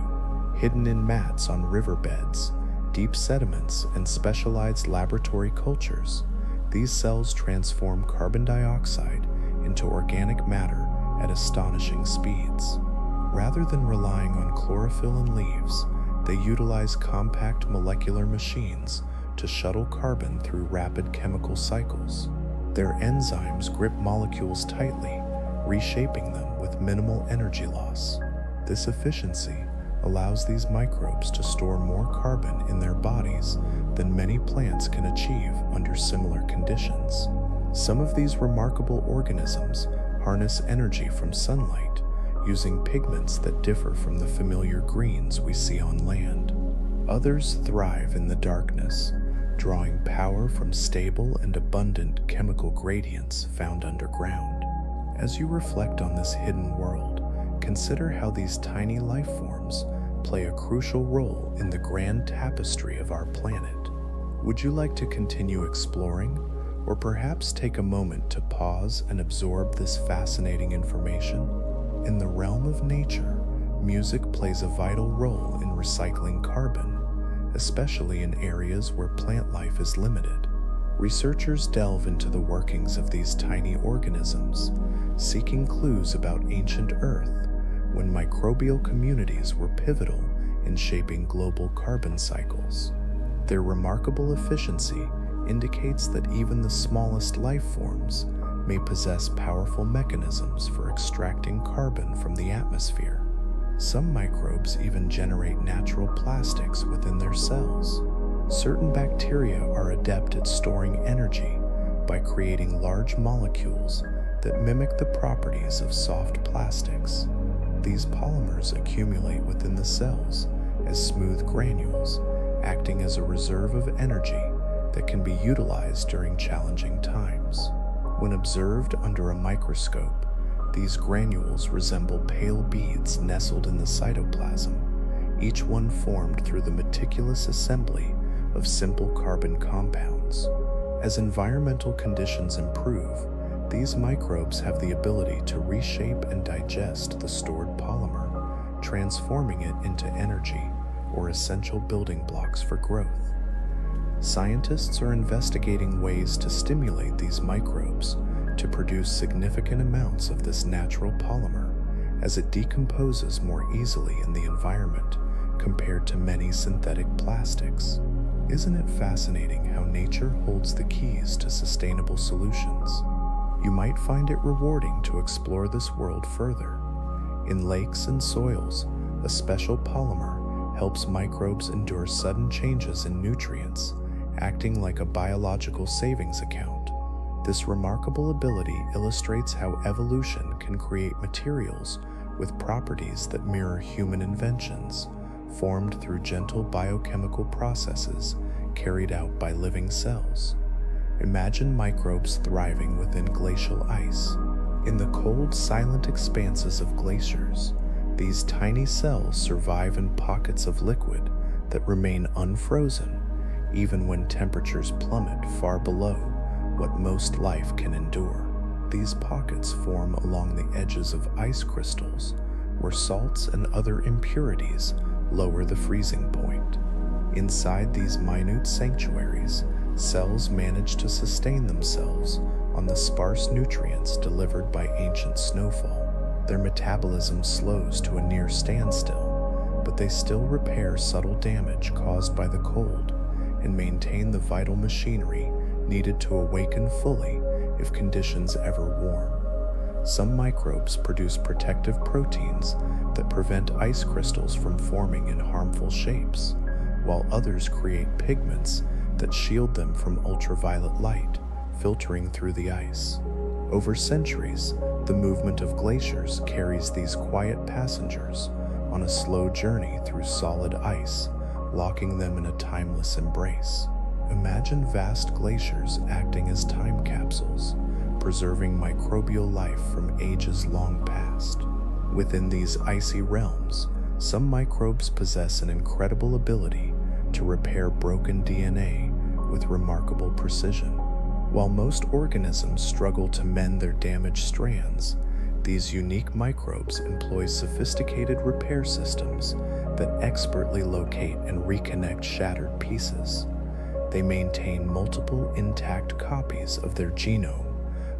Speaker 1: Hidden in mats on riverbeds, deep sediments, and specialized laboratory cultures, these cells transform carbon dioxide into organic matter at astonishing speeds. Rather than relying on chlorophyll and leaves, they utilize compact molecular machines to shuttle carbon through rapid chemical cycles. Their enzymes grip molecules tightly, reshaping them with minimal energy loss. This efficiency allows these microbes to store more carbon in their bodies than many plants can achieve under similar conditions. Some of these remarkable organisms harness energy from sunlight, using pigments that differ from the familiar greens we see on land. Others thrive in the darkness, drawing power from stable and abundant chemical gradients found underground. As you reflect on this hidden world, consider how these tiny life forms play a crucial role in the grand tapestry of our planet. Would you like to continue exploring, or perhaps take a moment to pause and absorb this fascinating information? In the realm of nature, music plays a vital role in recycling carbon, especially in areas where plant life is limited. Researchers delve into the workings of these tiny organisms, seeking clues about ancient Earth, when microbial communities were pivotal in shaping global carbon cycles. Their remarkable efficiency indicates that even the smallest life forms may possess powerful mechanisms for extracting carbon from the atmosphere. Some microbes even generate natural plastics within their cells. Certain bacteria are adept at storing energy by creating large molecules that mimic the properties of soft plastics. These polymers accumulate within the cells as smooth granules, acting as a reserve of energy that can be utilized during challenging times. When observed under a microscope, these granules resemble pale beads nestled in the cytoplasm, each one formed through the meticulous assembly of simple carbon compounds. As environmental conditions improve, these microbes have the ability to reshape and digest the stored polymer, transforming it into energy or essential building blocks for growth. Scientists are investigating ways to stimulate these microbes to produce significant amounts of this natural polymer as it decomposes more easily in the environment compared to many synthetic plastics. Isn't it fascinating how nature holds the keys to sustainable solutions? You might find it rewarding to explore this world further. In lakes and soils, a special polymer helps microbes endure sudden changes in nutrients, acting like a biological savings account. This remarkable ability illustrates how evolution can create materials with properties that mirror human inventions, formed through gentle biochemical processes carried out by living cells. Imagine microbes thriving within glacial ice. In the cold, silent expanses of glaciers, these tiny cells survive in pockets of liquid that remain unfrozen, even when temperatures plummet far below what most life can endure. These pockets form along the edges of ice crystals, where salts and other impurities lower the freezing point. Inside these minute sanctuaries, cells manage to sustain themselves on the sparse nutrients delivered by ancient snowfall. Their metabolism slows to a near standstill, but they still repair subtle damage caused by the cold and maintain the vital machinery needed to awaken fully if conditions ever warm. Some microbes produce protective proteins that prevent ice crystals from forming in harmful shapes, while others create pigments that shield them from ultraviolet light filtering through the ice. Over centuries, the movement of glaciers carries these quiet passengers on a slow journey through solid ice, locking them in a timeless embrace. Imagine vast glaciers acting as time capsules, preserving microbial life from ages long past. Within these icy realms, some microbes possess an incredible ability to repair broken DNA with remarkable precision. While most organisms struggle to mend their damaged strands, these unique microbes employ sophisticated repair systems that expertly locate and reconnect shattered pieces. They maintain multiple intact copies of their genome,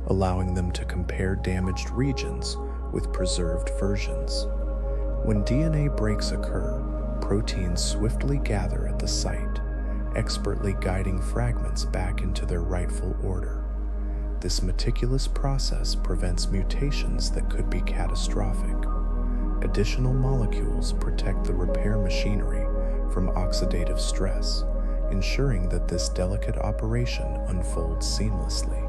Speaker 1: allowing them to compare damaged regions with preserved versions. When DNA breaks occur, proteins swiftly gather at the site, expertly guiding fragments back into their rightful order. This meticulous process prevents mutations that could be catastrophic. Additional molecules protect the repair machinery from oxidative stress, ensuring that this delicate operation unfolds seamlessly.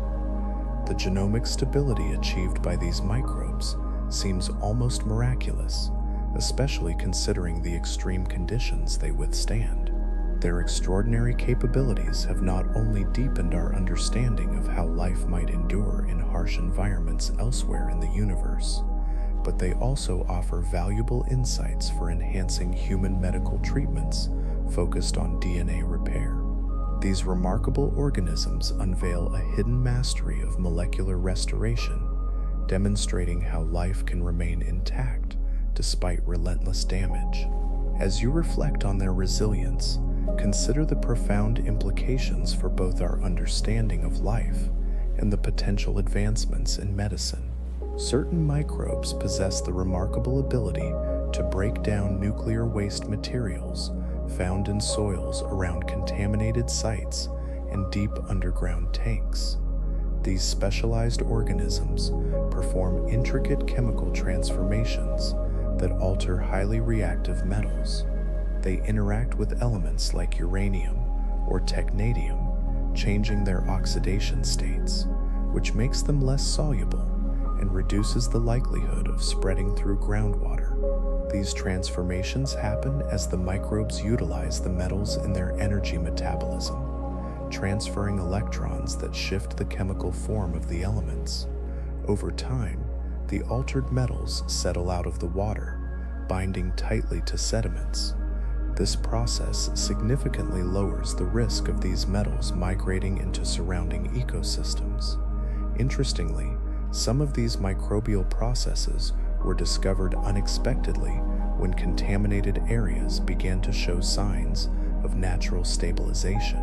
Speaker 1: The genomic stability achieved by these microbes seems almost miraculous, especially considering the extreme conditions they withstand. Their extraordinary capabilities have not only deepened our understanding of how life might endure in harsh environments elsewhere in the universe, but they also offer valuable insights for enhancing human medical treatments focused on DNA repair. These remarkable organisms unveil a hidden mastery of molecular restoration, demonstrating how life can remain intact despite relentless damage. As you reflect on their resilience, consider the profound implications for both our understanding of life and the potential advancements in medicine. Certain microbes possess the remarkable ability to break down nuclear waste materials found in soils around contaminated sites and deep underground tanks. These specialized organisms perform intricate chemical transformations that alter highly reactive metals. They interact with elements like uranium or technetium, changing their oxidation states, which makes them less soluble and reduces the likelihood of spreading through groundwater. These transformations happen as the microbes utilize the metals in their energy metabolism, transferring electrons that shift the chemical form of the elements. Over time, the altered metals settle out of the water, binding tightly to sediments. This process significantly lowers the risk of these metals migrating into surrounding ecosystems. Interestingly, some of these microbial processes were discovered unexpectedly when contaminated areas began to show signs of natural stabilization.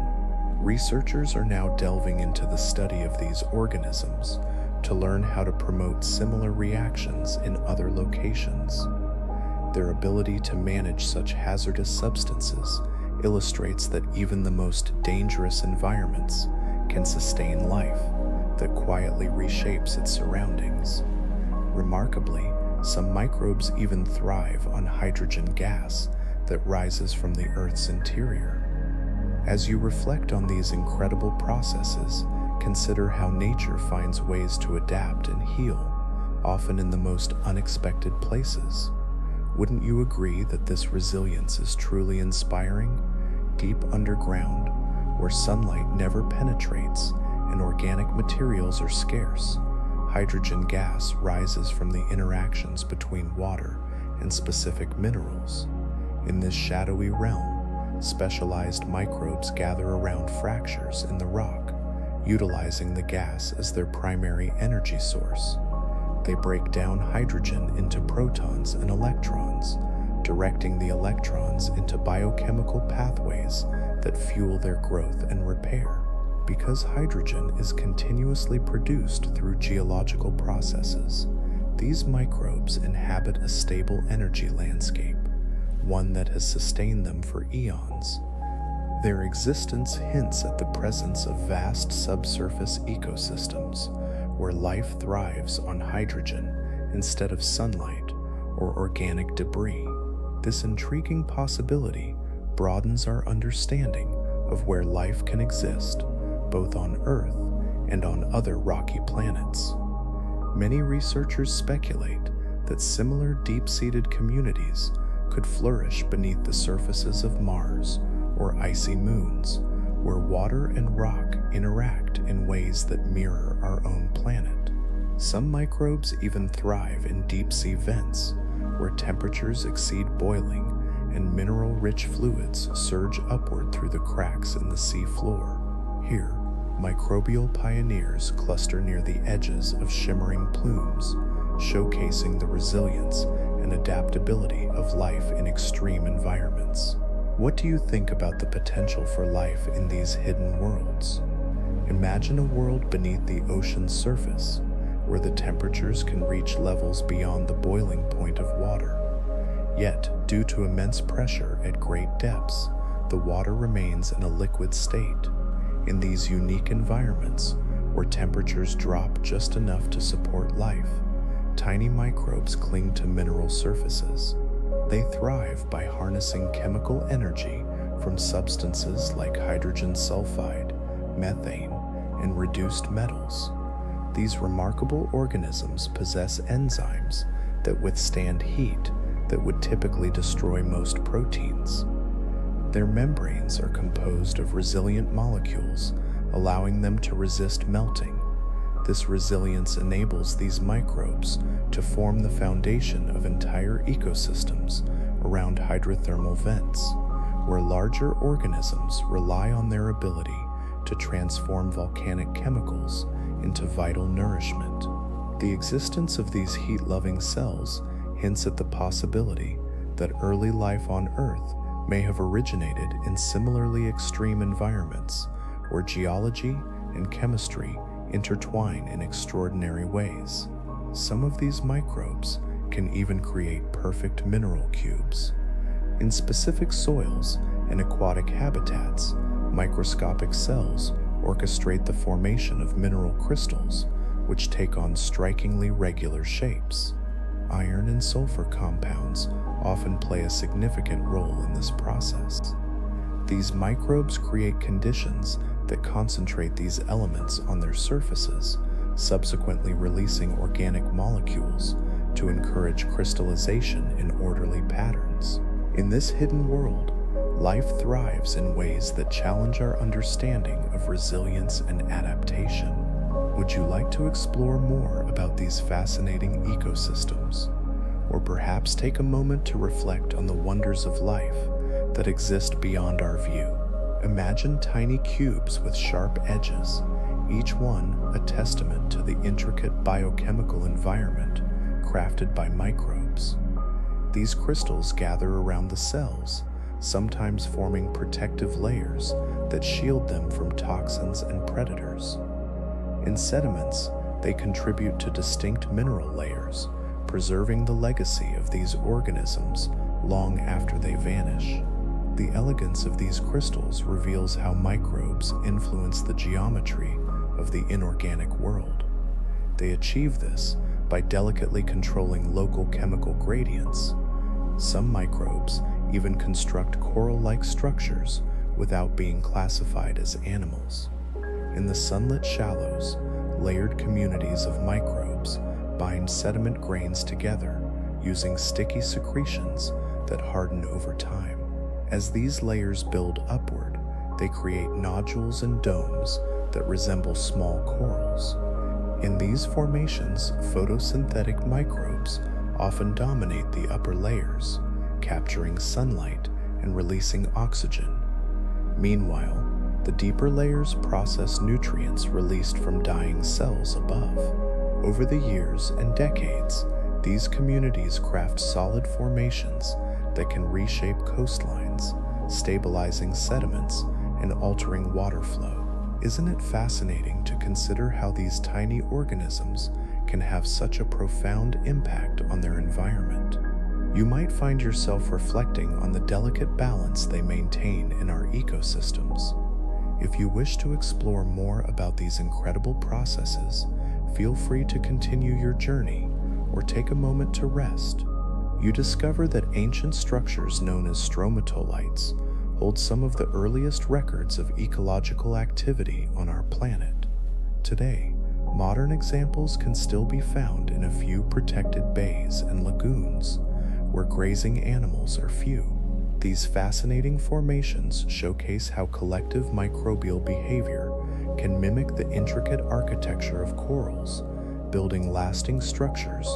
Speaker 1: Researchers are now delving into the study of these organisms to learn how to promote similar reactions in other locations. Their ability to manage such hazardous substances illustrates that even the most dangerous environments can sustain life that quietly reshapes its surroundings. Remarkably, some microbes even thrive on hydrogen gas that rises from the Earth's interior. As you reflect on these incredible processes, consider how nature finds ways to adapt and heal, often in the most unexpected places. Wouldn't you agree that this resilience is truly inspiring? Deep underground, where sunlight never penetrates and organic materials are scarce, hydrogen gas rises from the interactions between water and specific minerals. In this shadowy realm, specialized microbes gather around fractures in the rock, utilizing the gas as their primary energy source. They break down hydrogen into protons and electrons, directing the electrons into biochemical pathways that fuel their growth and repair. Because hydrogen is continuously produced through geological processes, these microbes inhabit a stable energy landscape, one that has sustained them for eons. Their existence hints at the presence of vast subsurface ecosystems, where life thrives on hydrogen instead of sunlight or organic debris. This intriguing possibility broadens our understanding of where life can exist, both on Earth and on other rocky planets. Many researchers speculate that similar deep-seated communities could flourish beneath the surfaces of Mars or icy moons, where water and rock interact in ways that mirror our own planet. Some microbes even thrive in deep-sea vents, where temperatures exceed boiling and mineral-rich fluids surge upward through the cracks in the sea floor. Here, microbial pioneers cluster near the edges of shimmering plumes, showcasing the resilience and adaptability of life in extreme environments. What do you think about the potential for life in these hidden worlds? Imagine a world beneath the ocean's surface, where the temperatures can reach levels beyond the boiling point of water. Yet, due to immense pressure at great depths, the water remains in a liquid state. In these unique environments, where temperatures drop just enough to support life, tiny microbes cling to mineral surfaces. They thrive by harnessing chemical energy from substances like hydrogen sulfide, methane, and reduced metals. These remarkable organisms possess enzymes that withstand heat that would typically destroy most proteins. Their membranes are composed of resilient molecules, allowing them to resist melting. This resilience enables these microbes to form the foundation of entire ecosystems around hydrothermal vents, where larger organisms rely on their ability to transform volcanic chemicals into vital nourishment. The existence of these heat-loving cells hints at the possibility that early life on Earth may have originated in similarly extreme environments, where geology and chemistry intertwine in extraordinary ways. Some of these microbes can even create perfect mineral cubes. In specific soils and aquatic habitats, microscopic cells orchestrate the formation of mineral crystals, which take on strikingly regular shapes. Iron and sulfur compounds often play a significant role in this process. These microbes create conditions that concentrate these elements on their surfaces, subsequently releasing organic molecules to encourage crystallization in orderly patterns. In this hidden world, life thrives in ways that challenge our understanding of resilience and adaptation. Would you like to explore more about these fascinating ecosystems? Or perhaps take a moment to reflect on the wonders of life that exist beyond our view. Imagine tiny cubes with sharp edges, each one a testament to the intricate biochemical environment crafted by microbes. These crystals gather around the cells, sometimes forming protective layers that shield them from toxins and predators. In sediments, they contribute to distinct mineral layers, preserving the legacy of these organisms long after they vanish. The elegance of these crystals reveals how microbes influence the geometry of the inorganic world. They achieve this by delicately controlling local chemical gradients. Some microbes even construct coral-like structures without being classified as animals. In the sunlit shallows, layered communities of microbes bind sediment grains together using sticky secretions that harden over time. As these layers build upward, they create nodules and domes that resemble small corals. In these formations, photosynthetic microbes often dominate the upper layers, capturing sunlight and releasing oxygen. Meanwhile, the deeper layers process nutrients released from dying cells above. Over the years and decades, these communities craft solid formations that can reshape coastlines, stabilizing sediments and altering water flow. Isn't it fascinating to consider how these tiny organisms can have such a profound impact on their environment? You might find yourself reflecting on the delicate balance they maintain in our ecosystems. If you wish to explore more about these incredible processes, feel free to continue your journey or take a moment to rest. You discover that ancient structures known as stromatolites hold some of the earliest records of ecological activity on our planet. Today, modern examples can still be found in a few protected bays and lagoons where grazing animals are few. These fascinating formations showcase how collective microbial behavior can mimic the intricate architecture of corals, building lasting structures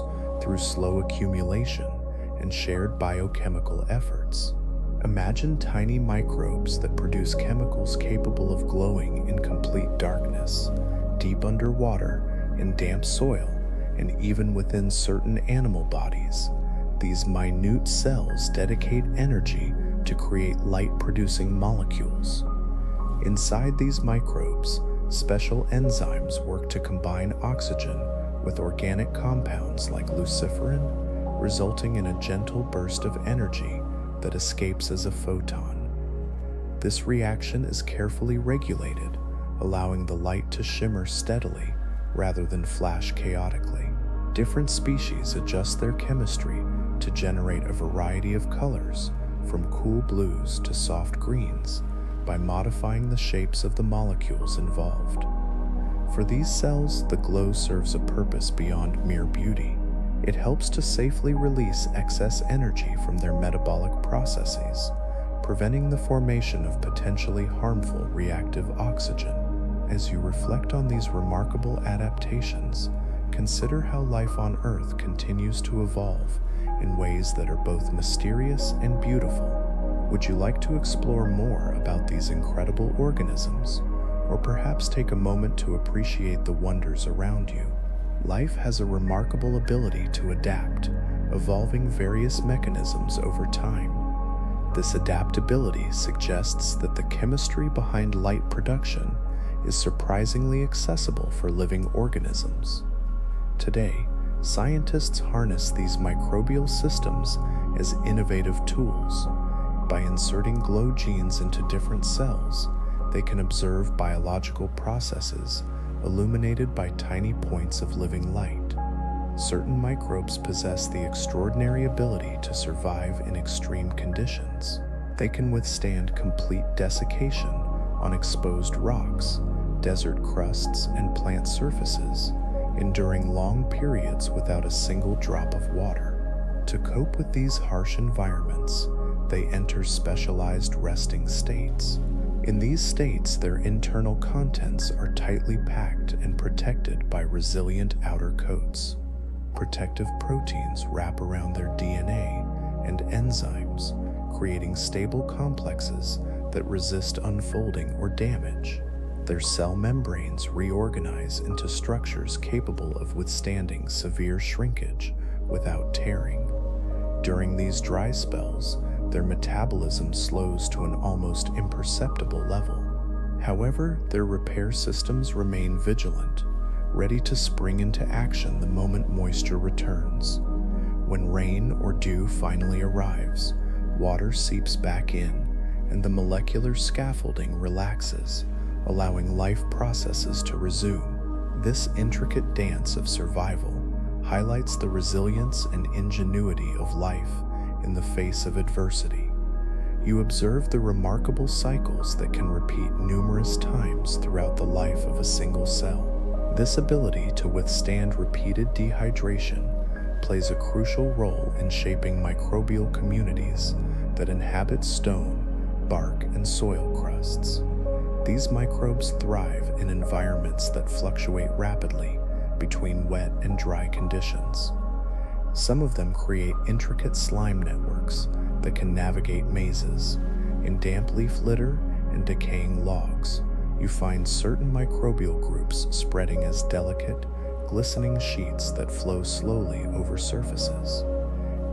Speaker 1: through slow accumulation and shared biochemical efforts. Imagine tiny microbes that produce chemicals capable of glowing in complete darkness, deep underwater, in damp soil, and even within certain animal bodies. These minute cells dedicate energy to create light-producing molecules. Inside these microbes, special enzymes work to combine oxygen with organic compounds like luciferin, resulting in a gentle burst of energy that escapes as a photon. This reaction is carefully regulated, allowing the light to shimmer steadily rather than flash chaotically. Different species adjust their chemistry to generate a variety of colors, from cool blues to soft greens, by modifying the shapes of the molecules involved. For these cells, the glow serves a purpose beyond mere beauty. It helps to safely release excess energy from their metabolic processes, preventing the formation of potentially harmful reactive oxygen. As you reflect on these remarkable adaptations, consider how life on Earth continues to evolve in ways that are both mysterious and beautiful. Would you like to explore more about these incredible organisms, or perhaps take a moment to appreciate the wonders around you? Life has a remarkable ability to adapt, evolving various mechanisms over time. This adaptability suggests that the chemistry behind light production is surprisingly accessible for living organisms. Today, scientists harness these microbial systems as innovative tools. By inserting glow genes into different cells, they can observe biological processes illuminated by tiny points of living light. Certain microbes possess the extraordinary ability to survive in extreme conditions. They can withstand complete desiccation on exposed rocks, desert crusts, and plant surfaces, enduring long periods without a single drop of water. To cope with these harsh environments, they enter specialized resting states. In these states, their internal contents are tightly packed and protected by resilient outer coats. Protective proteins wrap around their DNA, and enzymes, creating stable complexes that resist unfolding or damage. Their cell membranes reorganize into structures capable of withstanding severe shrinkage without tearing. During these dry spells, their metabolism slows to an almost imperceptible level. However, their repair systems remain vigilant, ready to spring into action the moment moisture returns. When rain or dew finally arrives, water seeps back in, and the molecular scaffolding relaxes, allowing life processes to resume. This intricate dance of survival highlights the resilience and ingenuity of life in the face of adversity. You observe the remarkable cycles that can repeat numerous times throughout the life of a single cell. This ability to withstand repeated dehydration plays a crucial role in shaping microbial communities that inhabit stone, bark, and soil crusts. These microbes thrive in environments that fluctuate rapidly between wet and dry conditions. Some of them create intricate slime networks that can navigate mazes. In damp leaf litter and decaying logs, you find certain microbial groups spreading as delicate, glistening sheets that flow slowly over surfaces.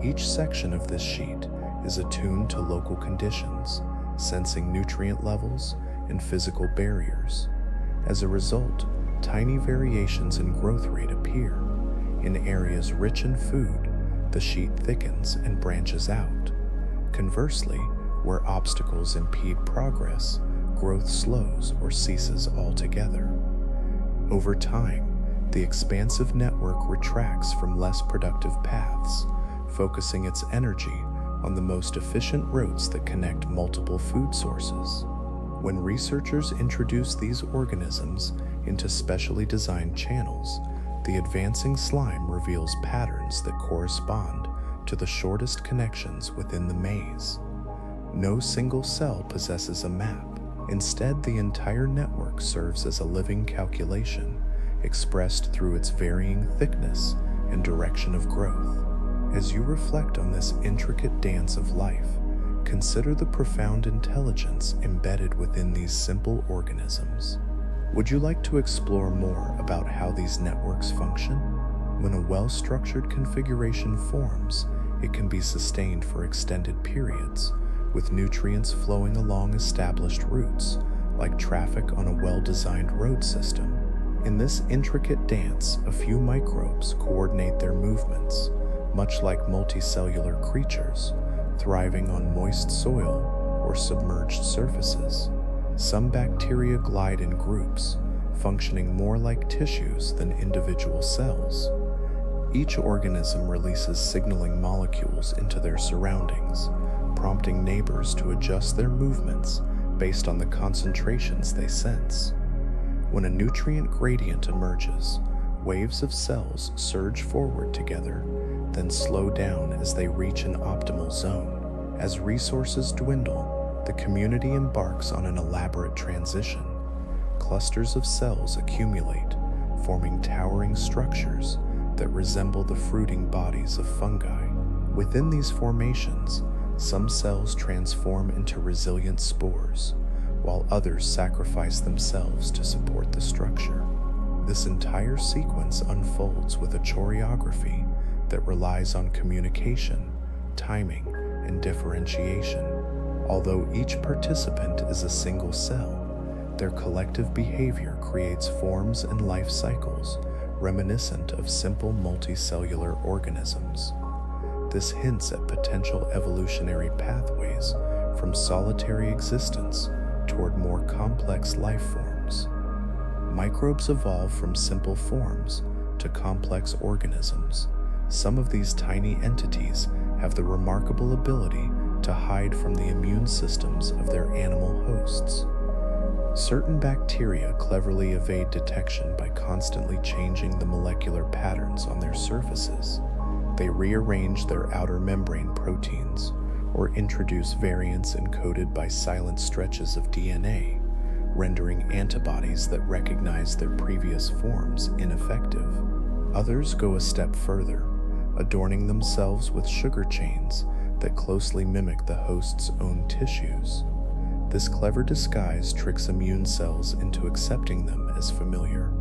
Speaker 1: Each section of this sheet is attuned to local conditions, sensing nutrient levels and physical barriers. As a result, tiny variations in growth rate appear. In areas rich in food, the sheet thickens and branches out. Conversely, where obstacles impede progress, growth slows or ceases altogether. Over time, the expansive network retracts from less productive paths, focusing its energy on the most efficient routes that connect multiple food sources. When researchers introduce these organisms into specially designed channels, the advancing slime reveals patterns that correspond to the shortest connections within the maze. No single cell possesses a map. Instead, the entire network serves as a living calculation, expressed through its varying thickness and direction of growth. As you reflect on this intricate dance of life, consider the profound intelligence embedded within these simple organisms. Would you like to explore more about how these networks function? When a well-structured configuration forms, it can be sustained for extended periods, with nutrients flowing along established routes, like traffic on a well-designed road system. In this intricate dance, a few microbes coordinate their movements, much like multicellular creatures, thriving on moist soil or submerged surfaces. Some bacteria glide in groups, functioning more like tissues than individual cells. Each organism releases signaling molecules into their surroundings, prompting neighbors to adjust their movements based on the concentrations they sense. When a nutrient gradient emerges, waves of cells surge forward together, then slow down as they reach an optimal zone. As resources dwindle, the community embarks on an elaborate transition. Clusters of cells accumulate, forming towering structures that resemble the fruiting bodies of fungi. Within these formations, some cells transform into resilient spores, while others sacrifice themselves to support the structure. This entire sequence unfolds with a choreography that relies on communication, timing, and differentiation. Although each participant is a single cell, their collective behavior creates forms and life cycles reminiscent of simple multicellular organisms. This hints at potential evolutionary pathways from solitary existence toward more complex life forms. Microbes evolve from simple forms to complex organisms. Some of these tiny entities have the remarkable ability to hide from the immune systems of their animal hosts. Certain bacteria cleverly evade detection by constantly changing the molecular patterns on their surfaces. They rearrange their outer membrane proteins or introduce variants encoded by silent stretches of DNA, rendering antibodies that recognize their previous forms ineffective. Others go a step further, adorning themselves with sugar chains that closely mimic the host's own tissues. This clever disguise tricks immune cells into accepting them as familiar.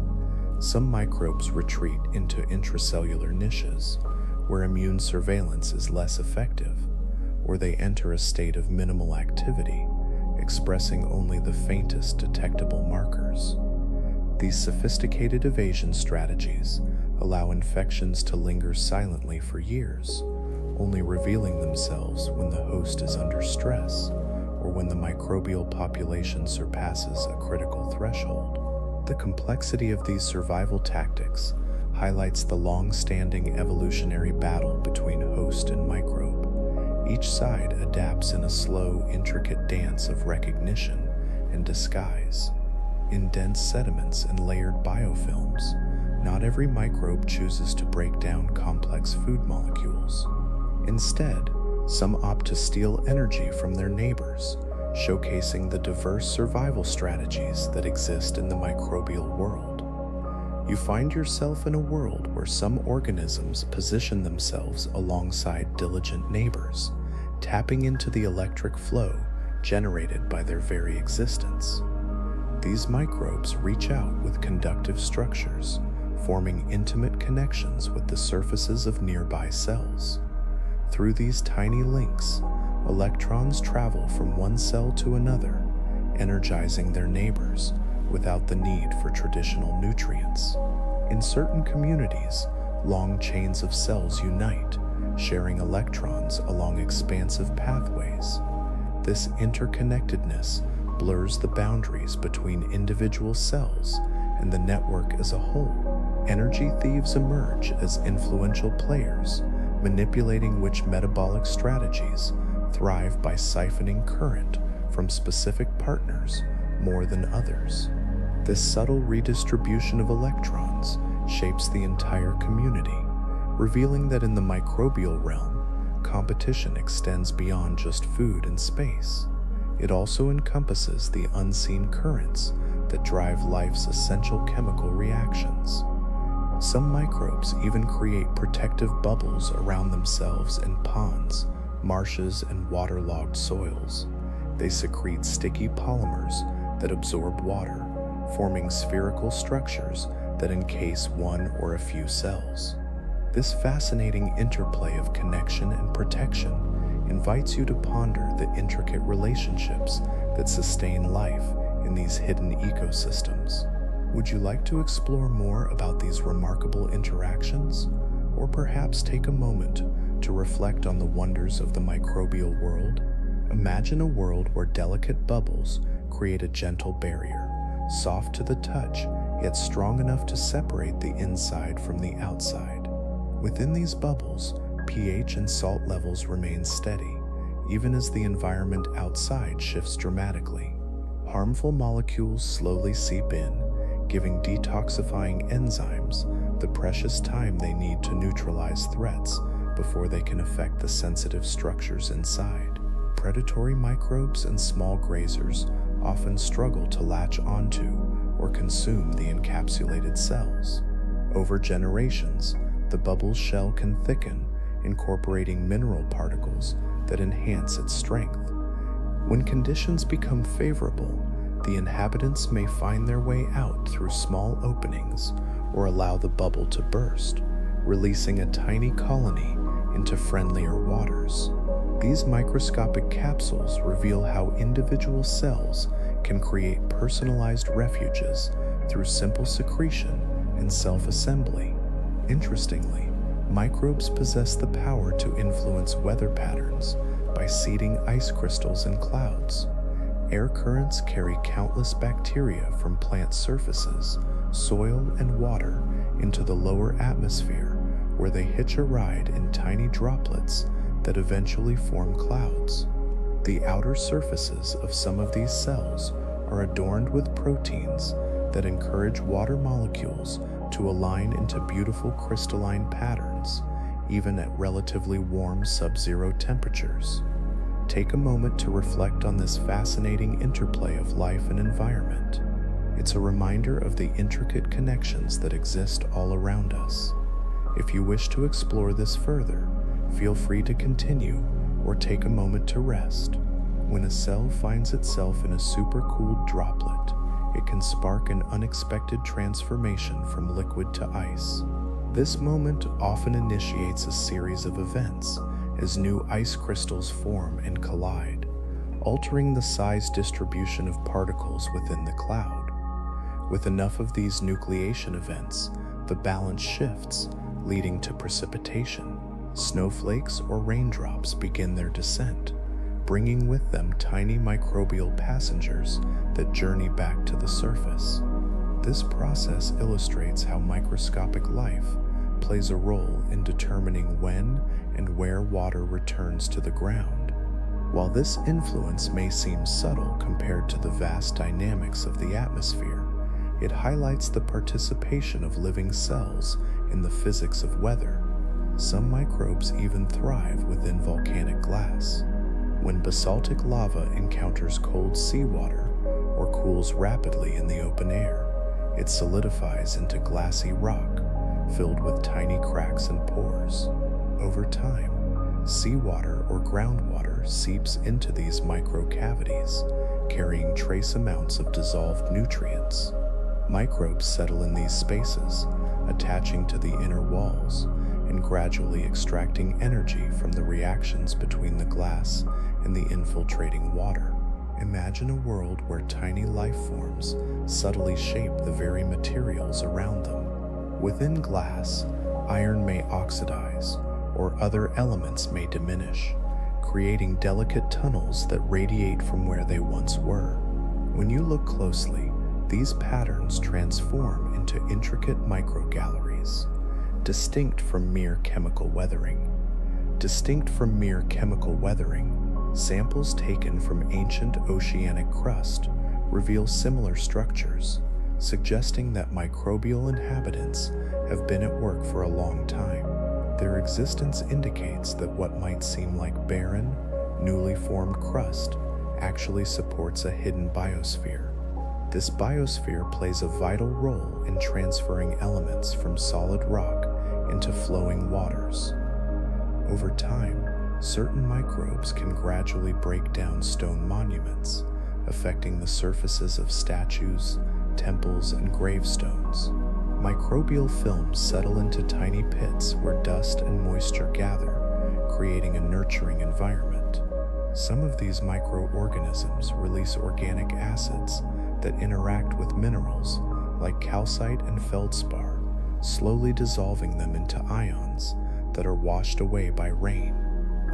Speaker 1: Some microbes retreat into intracellular niches, where immune surveillance is less effective, or they enter a state of minimal activity, expressing only the faintest detectable markers. These sophisticated evasion strategies allow infections to linger silently for years, only revealing themselves when the host is under stress or when the microbial population surpasses a critical threshold. The complexity of these survival tactics highlights the long-standing evolutionary battle between host and microbe. Each side adapts in a slow, intricate dance of recognition and disguise. In dense sediments and layered biofilms, not every microbe chooses to break down complex food molecules. Instead, some opt to steal energy from their neighbors, showcasing the diverse survival strategies that exist in the microbial world. You find yourself in a world where some organisms position themselves alongside diligent neighbors, tapping into the electric flow generated by their very existence. These microbes reach out with conductive structures, forming intimate connections with the surfaces of nearby cells. Through these tiny links, electrons travel from one cell to another, energizing their neighbors without the need for traditional nutrients. In certain communities, long chains of cells unite, sharing electrons along expansive pathways. This interconnectedness blurs the boundaries between individual cells and the network as a whole. Energy thieves emerge as influential players, manipulating which metabolic strategies thrive by siphoning current from specific partners more than others. This subtle redistribution of electrons shapes the entire community, revealing that in the microbial realm, competition extends beyond just food and space. It also encompasses the unseen currents that drive life's essential chemical reactions. Some microbes even create protective bubbles around themselves in ponds, marshes, and waterlogged soils. They secrete sticky polymers that absorb water, forming spherical structures that encase one or a few cells. This fascinating interplay of connection and protection invites you to ponder the intricate relationships that sustain life in these hidden ecosystems. Would you like to explore more about these remarkable interactions? Or perhaps take a moment to reflect on the wonders of the microbial world? Imagine a world where delicate bubbles create a gentle barrier, soft to the touch, yet strong enough to separate the inside from the outside. Within these bubbles, pH and salt levels remain steady, even as the environment outside shifts dramatically. Harmful molecules slowly seep in, giving detoxifying enzymes the precious time they need to neutralize threats before they can affect the sensitive structures inside. Predatory microbes and small grazers often struggle to latch onto or consume the encapsulated cells. Over generations, the bubble's shell can thicken, incorporating mineral particles that enhance its strength. When conditions become favorable, the inhabitants may find their way out through small openings or allow the bubble to burst, releasing a tiny colony into friendlier waters. These microscopic capsules reveal how individual cells can create personalized refuges through simple secretion and self-assembly. Interestingly, microbes possess the power to influence weather patterns by seeding ice crystals in clouds. Air currents carry countless bacteria from plant surfaces, soil, and water into the lower atmosphere, where they hitch a ride in tiny droplets that eventually form clouds. The outer surfaces of some of these cells are adorned with proteins that encourage water molecules to align into beautiful crystalline patterns, even at relatively warm sub-zero temperatures. Take a moment to reflect on this fascinating interplay of life and environment. It's a reminder of the intricate connections that exist all around us. If you wish to explore this further, feel free to continue or take a moment to rest. When a cell finds itself in a supercooled droplet, it can spark an unexpected transformation from liquid to ice. This moment often initiates a series of events as new ice crystals form and collide, altering the size distribution of particles within the cloud. With enough of these nucleation events, the balance shifts, leading to precipitation. Snowflakes or raindrops begin their descent, bringing with them tiny microbial passengers that journey back to the surface. This process illustrates how microscopic life plays a role in determining when and where water returns to the ground. While this influence may seem subtle compared to the vast dynamics of the atmosphere, it highlights the participation of living cells in the physics of weather. Some microbes even thrive within volcanic glass. When basaltic lava encounters cold seawater or cools rapidly in the open air, it solidifies into glassy rock, filled with tiny cracks and pores. Over time, seawater or groundwater seeps into these microcavities, carrying trace amounts of dissolved nutrients. Microbes settle in these spaces, attaching to the inner walls and gradually extracting energy from the reactions between the glass and the infiltrating water. Imagine a world where tiny life forms subtly shape the very materials around them. Within glass, iron may oxidize, or other elements may diminish, creating delicate tunnels that radiate from where they once were. When you look closely, these patterns transform into intricate microgalleries, distinct from mere chemical weathering. Samples taken from ancient oceanic crust reveal similar structures, suggesting that microbial inhabitants have been at work for a long time. Their existence indicates that what might seem like barren, newly formed crust actually supports a hidden biosphere. This biosphere plays a vital role in transferring elements from solid rock into flowing waters. Over time, certain microbes can gradually break down stone monuments, affecting the surfaces of statues, temples, and gravestones. Microbial films settle into tiny pits where dust and moisture gather, creating a nurturing environment. Some of these microorganisms release organic acids that interact with minerals like calcite and feldspar, slowly dissolving them into ions that are washed away by rain.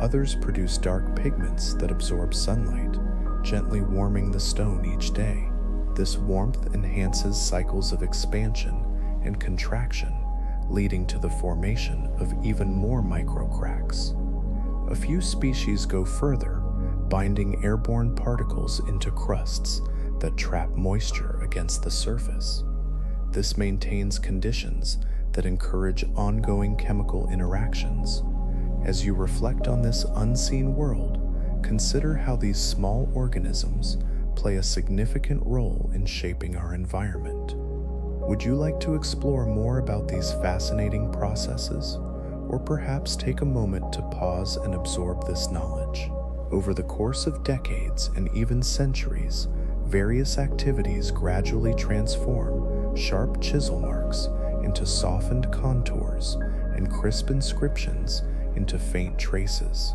Speaker 1: Others produce dark pigments that absorb sunlight, gently warming the stone each day. This warmth enhances cycles of expansion and contraction, leading to the formation of even more microcracks. A few species go further, binding airborne particles into crusts that trap moisture against the surface. This maintains conditions that encourage ongoing chemical interactions. As you reflect on this unseen world, consider how these small organisms play a significant role in shaping our environment. Would you like to explore more about these fascinating processes, or perhaps take a moment to pause and absorb this knowledge? Over the course of decades and even centuries, various activities gradually transform sharp chisel marks into softened contours and crisp inscriptions into faint traces.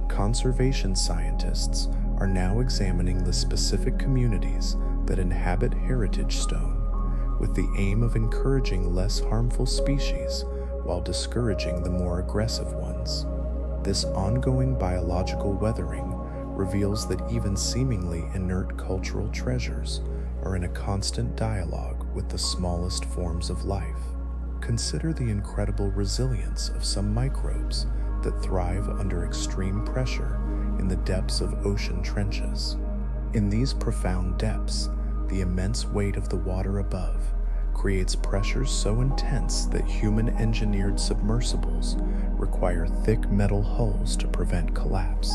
Speaker 1: Conservation scientists are now examining the specific communities that inhabit heritage stone, with the aim of encouraging less harmful species while discouraging the more aggressive ones. This ongoing biological weathering reveals that even seemingly inert cultural treasures are in a constant dialogue with the smallest forms of life. Consider the incredible resilience of some microbes that thrive under extreme pressure in the depths of ocean trenches. In these profound depths, the immense weight of the water above creates pressures so intense that human-engineered submersibles require thick metal hulls to prevent collapse.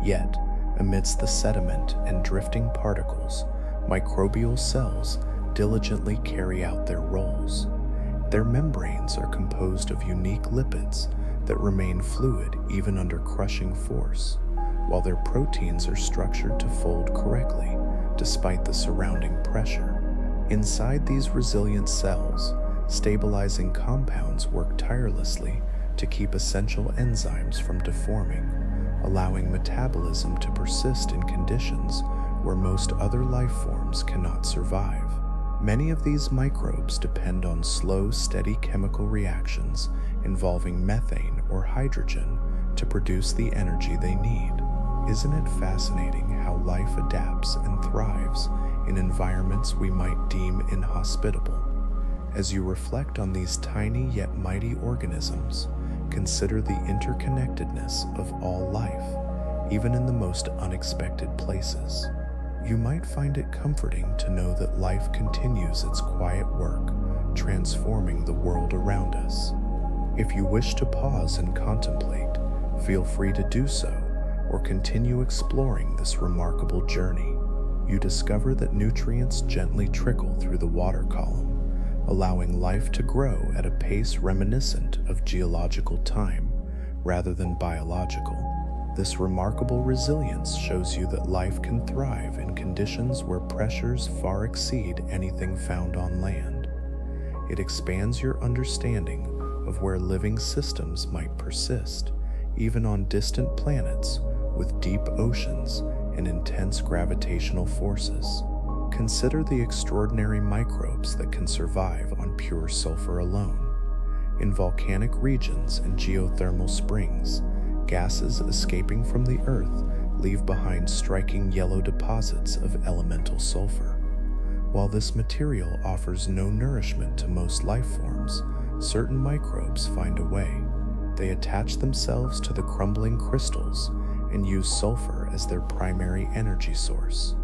Speaker 1: Yet, amidst the sediment and drifting particles, microbial cells diligently carry out their roles. Their membranes are composed of unique lipids that remain fluid even under crushing force, while their proteins are structured to fold correctly despite the surrounding pressure. Inside these resilient cells, stabilizing compounds work tirelessly to keep essential enzymes from deforming, allowing metabolism to persist in conditions where most other life forms cannot survive. Many of these microbes depend on slow, steady chemical reactions involving methane or hydrogen to produce the energy they need. Isn't it fascinating how life adapts and thrives in environments we might deem inhospitable? As you reflect on these tiny yet mighty organisms, consider the interconnectedness of all life, even in the most unexpected places. You might find it comforting to know that life continues its quiet work, transforming the world around us. If you wish to pause and contemplate, feel free to do so, or continue exploring this remarkable journey. You discover that nutrients gently trickle through the water column, allowing life to grow at a pace reminiscent of geological time rather than biological. This remarkable resilience shows you that life can thrive in conditions where pressures far exceed anything found on land. It expands your understanding of where living systems might persist, even on distant planets with deep oceans and intense gravitational forces. Consider the extraordinary microbes that can survive on pure sulfur alone. In volcanic regions and geothermal springs, gases escaping from the Earth leave behind striking yellow deposits of elemental sulfur. While this material offers no nourishment to most life forms, certain microbes find a way. They attach themselves to the crumbling crystals and use sulfur as their primary energy source.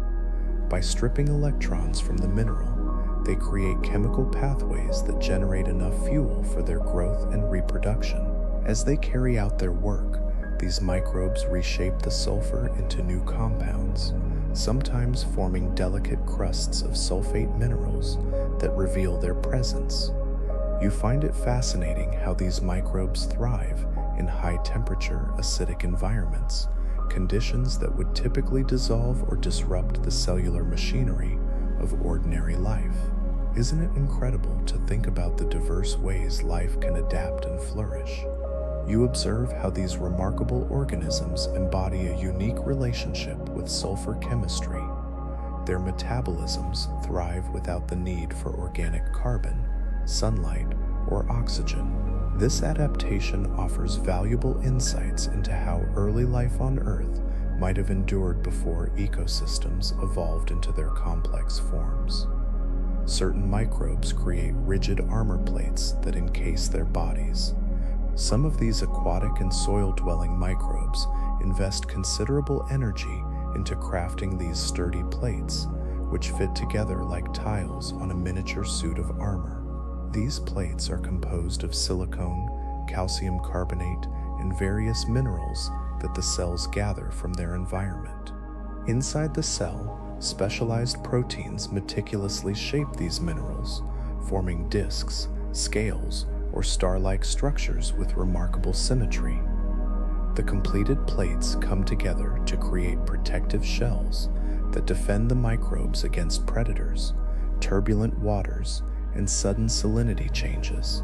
Speaker 1: By stripping electrons from the mineral, they create chemical pathways that generate enough fuel for their growth and reproduction. As they carry out their work, these microbes reshape the sulfur into new compounds, sometimes forming delicate crusts of sulfate minerals that reveal their presence. You find it fascinating how these microbes thrive in high-temperature, acidic environments, conditions that would typically dissolve or disrupt the cellular machinery of ordinary life. Isn't it incredible to think about the diverse ways life can adapt and flourish? You observe how these remarkable organisms embody a unique relationship with sulfur chemistry. Their metabolisms thrive without the need for organic carbon, sunlight, or oxygen. This adaptation offers valuable insights into how early life on Earth might have endured before ecosystems evolved into their complex forms. Certain microbes create rigid armor plates that encase their bodies. Some of these aquatic and soil-dwelling microbes invest considerable energy into crafting these sturdy plates, which fit together like tiles on a miniature suit of armor. These plates are composed of silicone, calcium carbonate, and various minerals that the cells gather from their environment. Inside the cell, specialized proteins meticulously shape these minerals, forming discs, scales, or star-like structures with remarkable symmetry. The completed plates come together to create protective shells that defend the microbes against predators, turbulent waters, and sudden salinity changes.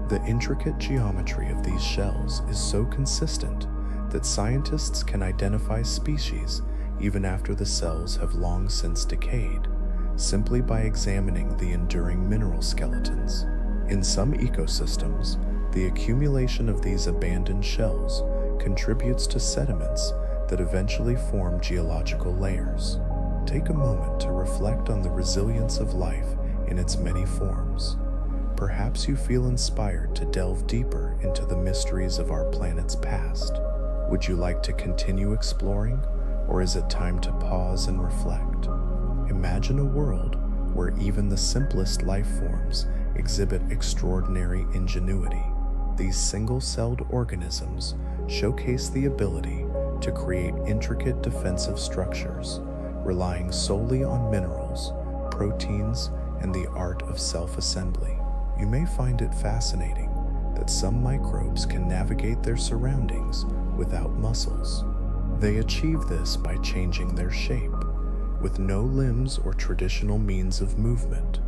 Speaker 1: The intricate geometry of these shells is so consistent that scientists can identify species even after the cells have long since decayed, simply by examining the enduring mineral skeletons. In some ecosystems, the accumulation of these abandoned shells contributes to sediments that eventually form geological layers. Take a moment to reflect on the resilience of life in its many forms. Perhaps you feel inspired to delve deeper into the mysteries of our planet's past. Would you like to continue exploring, or is it time to pause and reflect? Imagine a world where even the simplest life forms exhibit extraordinary ingenuity. These single-celled organisms showcase the ability to create intricate defensive structures, relying solely on minerals, proteins, and the art of self-assembly. You may find it fascinating that that some microbes can navigate their surroundings without muscles. They achieve this by changing their shape. With no limbs or traditional means of movement,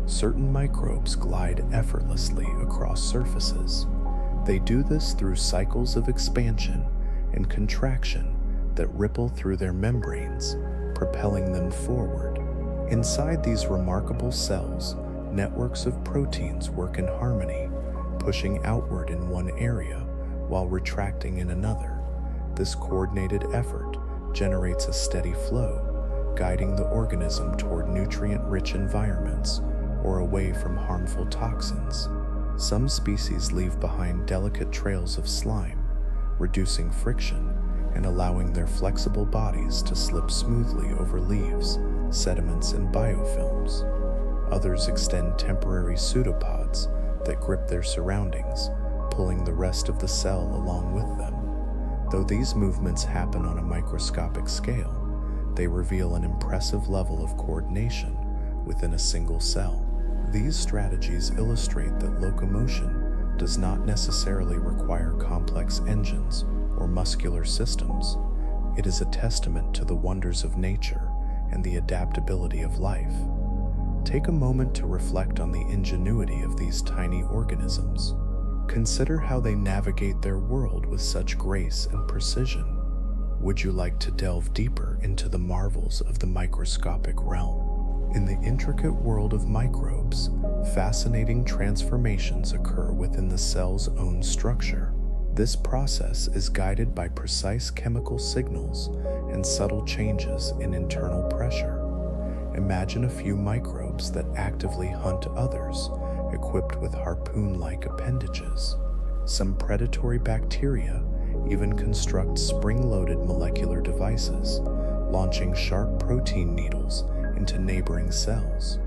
Speaker 1: certain microbes glide effortlessly across surfaces. They do this through cycles of expansion and contraction that ripple through their membranes, propelling them forward. Inside these remarkable cells, networks of proteins work in harmony, pushing outward in one area while retracting in another. This coordinated effort generates a steady flow, guiding the organism toward nutrient-rich environments or away from harmful toxins. Some species leave behind delicate trails of slime, reducing friction and allowing their flexible bodies to slip smoothly over leaves, sediments, and biofilms. Others extend temporary pseudopods that grip their surroundings, pulling the rest of the cell along with them. Though these movements happen on a microscopic scale, they reveal an impressive level of coordination within a single cell. These strategies illustrate that locomotion does not necessarily require complex engines or muscular systems. It is a testament to the wonders of nature and the adaptability of life. Take a moment to reflect on the ingenuity of these tiny organisms. Consider how they navigate their world with such grace and precision. Would you like to delve deeper into the marvels of the microscopic realm? In the intricate world of microbes, fascinating transformations occur within the cell's own structure. This process is guided by precise chemical signals and subtle changes in internal pressure. Imagine a few microbes that actively hunt others, equipped with harpoon-like appendages. Some predatory bacteria even construct spring-loaded molecular devices, launching sharp protein needles into neighboring cells.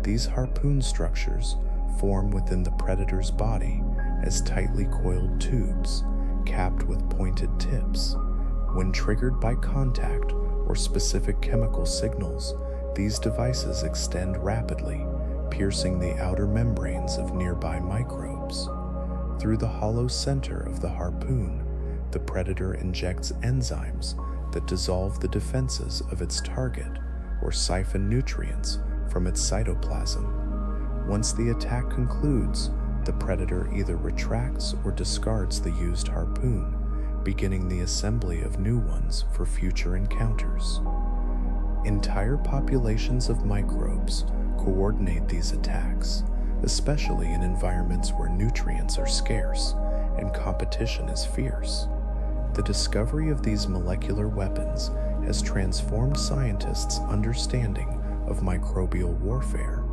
Speaker 1: These harpoon structures form within the predator's body as tightly coiled tubes, capped with pointed tips. When triggered by contact or specific chemical signals, these devices extend rapidly, piercing the outer membranes of nearby microbes. Through the hollow center of the harpoon, the predator injects enzymes that dissolve the defenses of its target or siphon nutrients from its cytoplasm. Once the attack concludes, the predator either retracts or discards the used harpoon, beginning the assembly of new ones for future encounters. Entire populations of microbes coordinate these attacks, especially in environments where nutrients are scarce and competition is fierce. The discovery of these molecular weapons has transformed scientists' understanding of microbial warfare,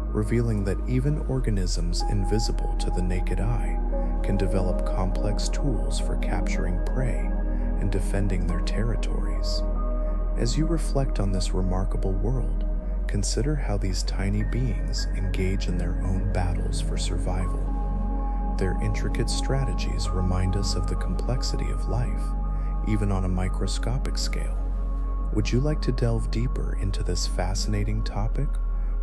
Speaker 1: revealing that even organisms invisible to the naked eye can develop complex tools for capturing prey and defending their territories. As you reflect on this remarkable world, consider how these tiny beings engage in their own battles for survival. Their intricate strategies remind us of the complexity of life, even on a microscopic scale. Would you like to delve deeper into this fascinating topic,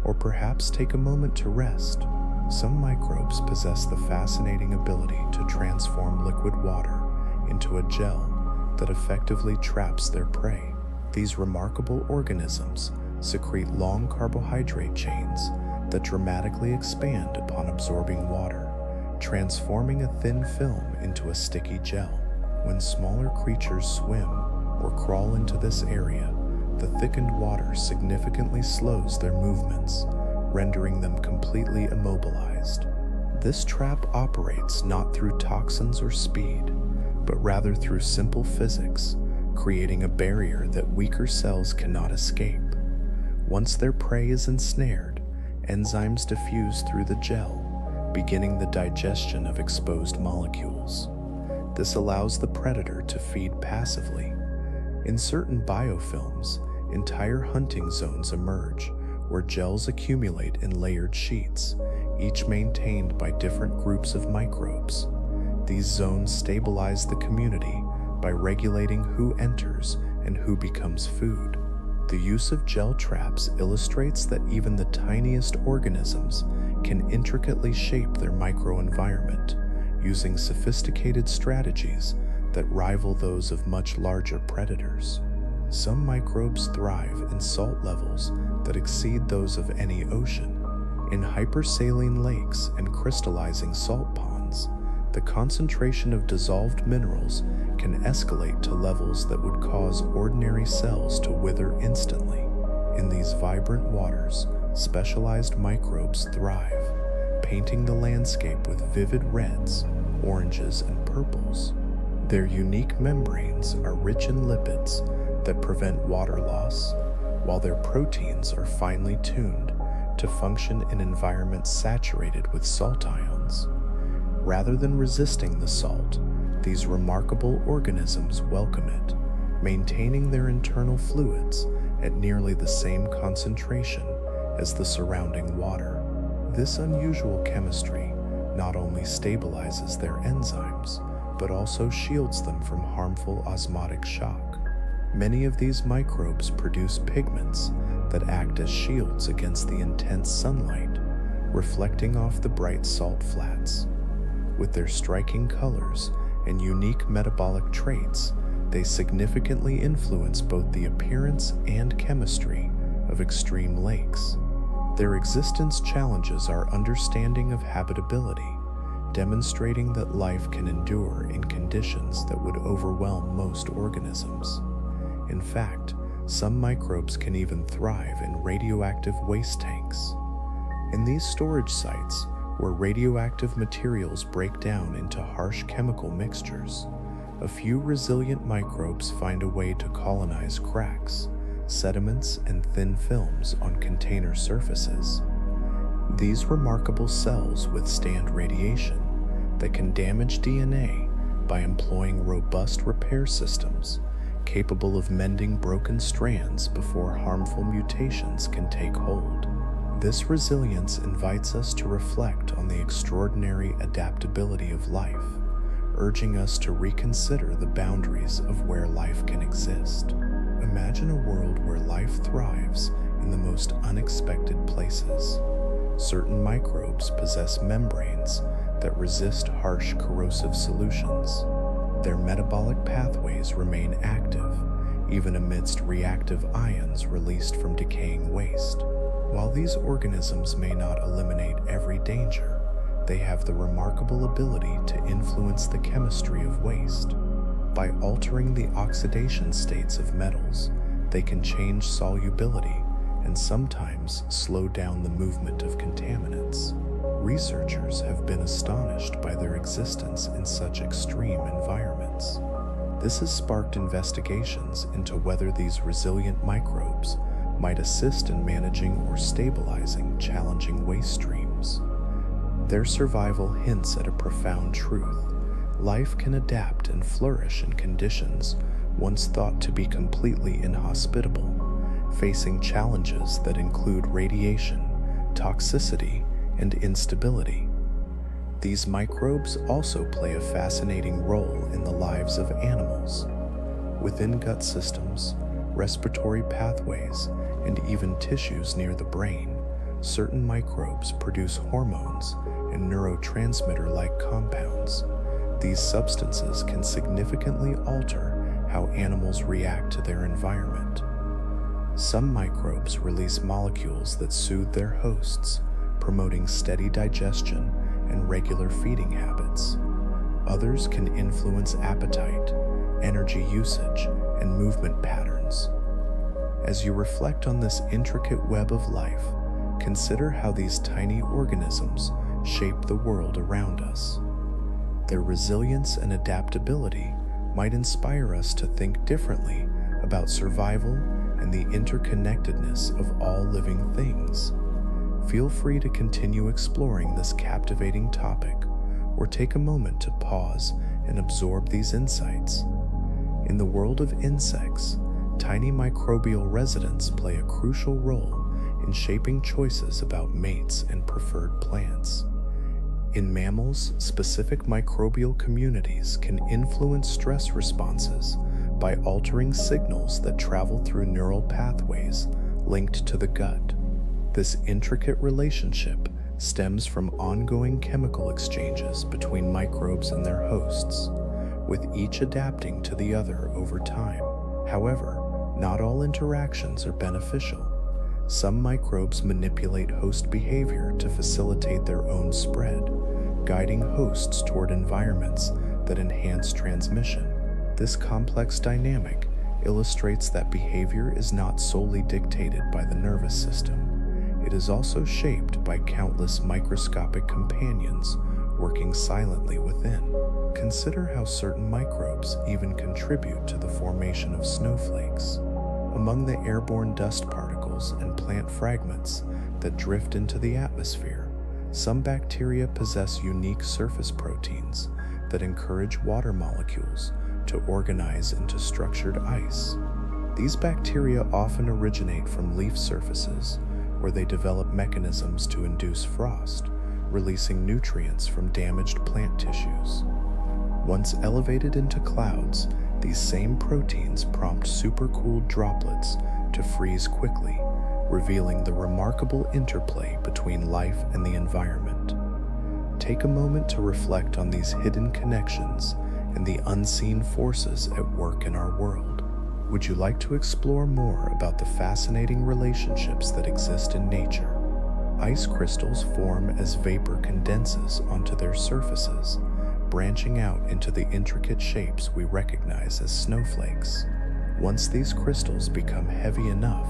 Speaker 1: or perhaps take a moment to rest? Some microbes possess the fascinating ability to transform liquid water into a gel that effectively traps their prey. These remarkable organisms secrete long carbohydrate chains that dramatically expand upon absorbing water, transforming a thin film into a sticky gel. When smaller creatures swim or crawl into this area, the thickened water significantly slows their movements, rendering them completely immobilized. This trap operates not through toxins or speed, but rather through simple physics, creating a barrier that weaker cells cannot escape. Once their prey is ensnared, enzymes diffuse through the gel, beginning the digestion of exposed molecules. This allows the predator to feed passively. In certain biofilms, entire hunting zones emerge, where gels accumulate in layered sheets, each maintained by different groups of microbes. These zones stabilize the community by regulating who enters and who becomes food. The use of gel traps illustrates that even the tiniest organisms can intricately shape their microenvironment, using sophisticated strategies that rival those of much larger predators. Some microbes thrive in salt levels that exceed those of any ocean. In hypersaline lakes and crystallizing salt ponds, the concentration of dissolved minerals can escalate to levels that would cause ordinary cells to wither instantly. In these vibrant waters, specialized microbes thrive, painting the landscape with vivid reds, oranges, and purples. Their unique membranes are rich in lipids that prevent water loss, while their proteins are finely tuned to function in environments saturated with salt ions. Rather than resisting the salt, these remarkable organisms welcome it, maintaining their internal fluids at nearly the same concentration as the surrounding water. This unusual chemistry not only stabilizes their enzymes, but also shields them from harmful osmotic shock. Many of these microbes produce pigments that act as shields against the intense sunlight, reflecting off the bright salt flats. With their striking colors and unique metabolic traits, they significantly influence both the appearance and chemistry of extreme lakes. Their existence challenges our understanding of habitability, demonstrating that life can endure in conditions that would overwhelm most organisms. In fact, some microbes can even thrive in radioactive waste tanks. In these storage sites, where radioactive materials break down into harsh chemical mixtures, a few resilient microbes find a way to colonize cracks, sediments, and thin films on container surfaces. These remarkable cells withstand radiation that can damage DNA by employing robust repair systems capable of mending broken strands before harmful mutations can take hold. This resilience invites us to reflect on the extraordinary adaptability of life, urging us to reconsider the boundaries of where life can exist. Imagine a world where life thrives in the most unexpected places. Certain microbes possess membranes that resist harsh corrosive solutions. Their metabolic pathways remain active, even amidst reactive ions released from decaying waste. While these organisms may not eliminate every danger, they have the remarkable ability to influence the chemistry of waste. By altering the oxidation states of metals, they can change solubility and sometimes slow down the movement of contaminants. Researchers have been astonished by their existence in such extreme environments. This has sparked investigations into whether these resilient microbes might assist in managing or stabilizing challenging waste streams. Their survival hints at a profound truth. Life can adapt and flourish in conditions once thought to be completely inhospitable, facing challenges that include radiation, toxicity, and instability. These microbes also play a fascinating role in the lives of animals. Within gut systems, respiratory pathways, and even tissues near the brain, certain microbes produce hormones and neurotransmitter-like compounds. These substances can significantly alter how animals react to their environment. Some microbes release molecules that soothe their hosts, promoting steady digestion and regular feeding habits. Others can influence appetite, energy usage, and movement patterns. As you reflect on this intricate web of life, consider how these tiny organisms shape the world around us. Their resilience and adaptability might inspire us to think differently about survival and the interconnectedness of all living things. Feel free to continue exploring this captivating topic, or take a moment to pause and absorb these insights. In the world of insects, tiny microbial residents play a crucial role in shaping choices about mates and preferred plants. In mammals, specific microbial communities can influence stress responses by altering signals that travel through neural pathways linked to the gut. This intricate relationship stems from ongoing chemical exchanges between microbes and their hosts, with each adapting to the other over time. However, not all interactions are beneficial. Some microbes manipulate host behavior to facilitate their own spread, guiding hosts toward environments that enhance transmission. This complex dynamic illustrates that behavior is not solely dictated by the nervous system. It is also shaped by countless microscopic companions working silently within. Consider how certain microbes even contribute to the formation of snowflakes. Among the airborne dust particles and plant fragments that drift into the atmosphere, some bacteria possess unique surface proteins that encourage water molecules to organize into structured ice. These bacteria often originate from leaf surfaces, where they develop mechanisms to induce frost, releasing nutrients from damaged plant tissues. Once elevated into clouds, these same proteins prompt supercooled droplets to freeze quickly, revealing the remarkable interplay between life and the environment. Take a moment to reflect on these hidden connections and the unseen forces at work in our world. Would you like to explore more about the fascinating relationships that exist in nature? Ice crystals form as vapor condenses onto their surfaces, branching out into the intricate shapes we recognize as snowflakes. Once these crystals become heavy enough,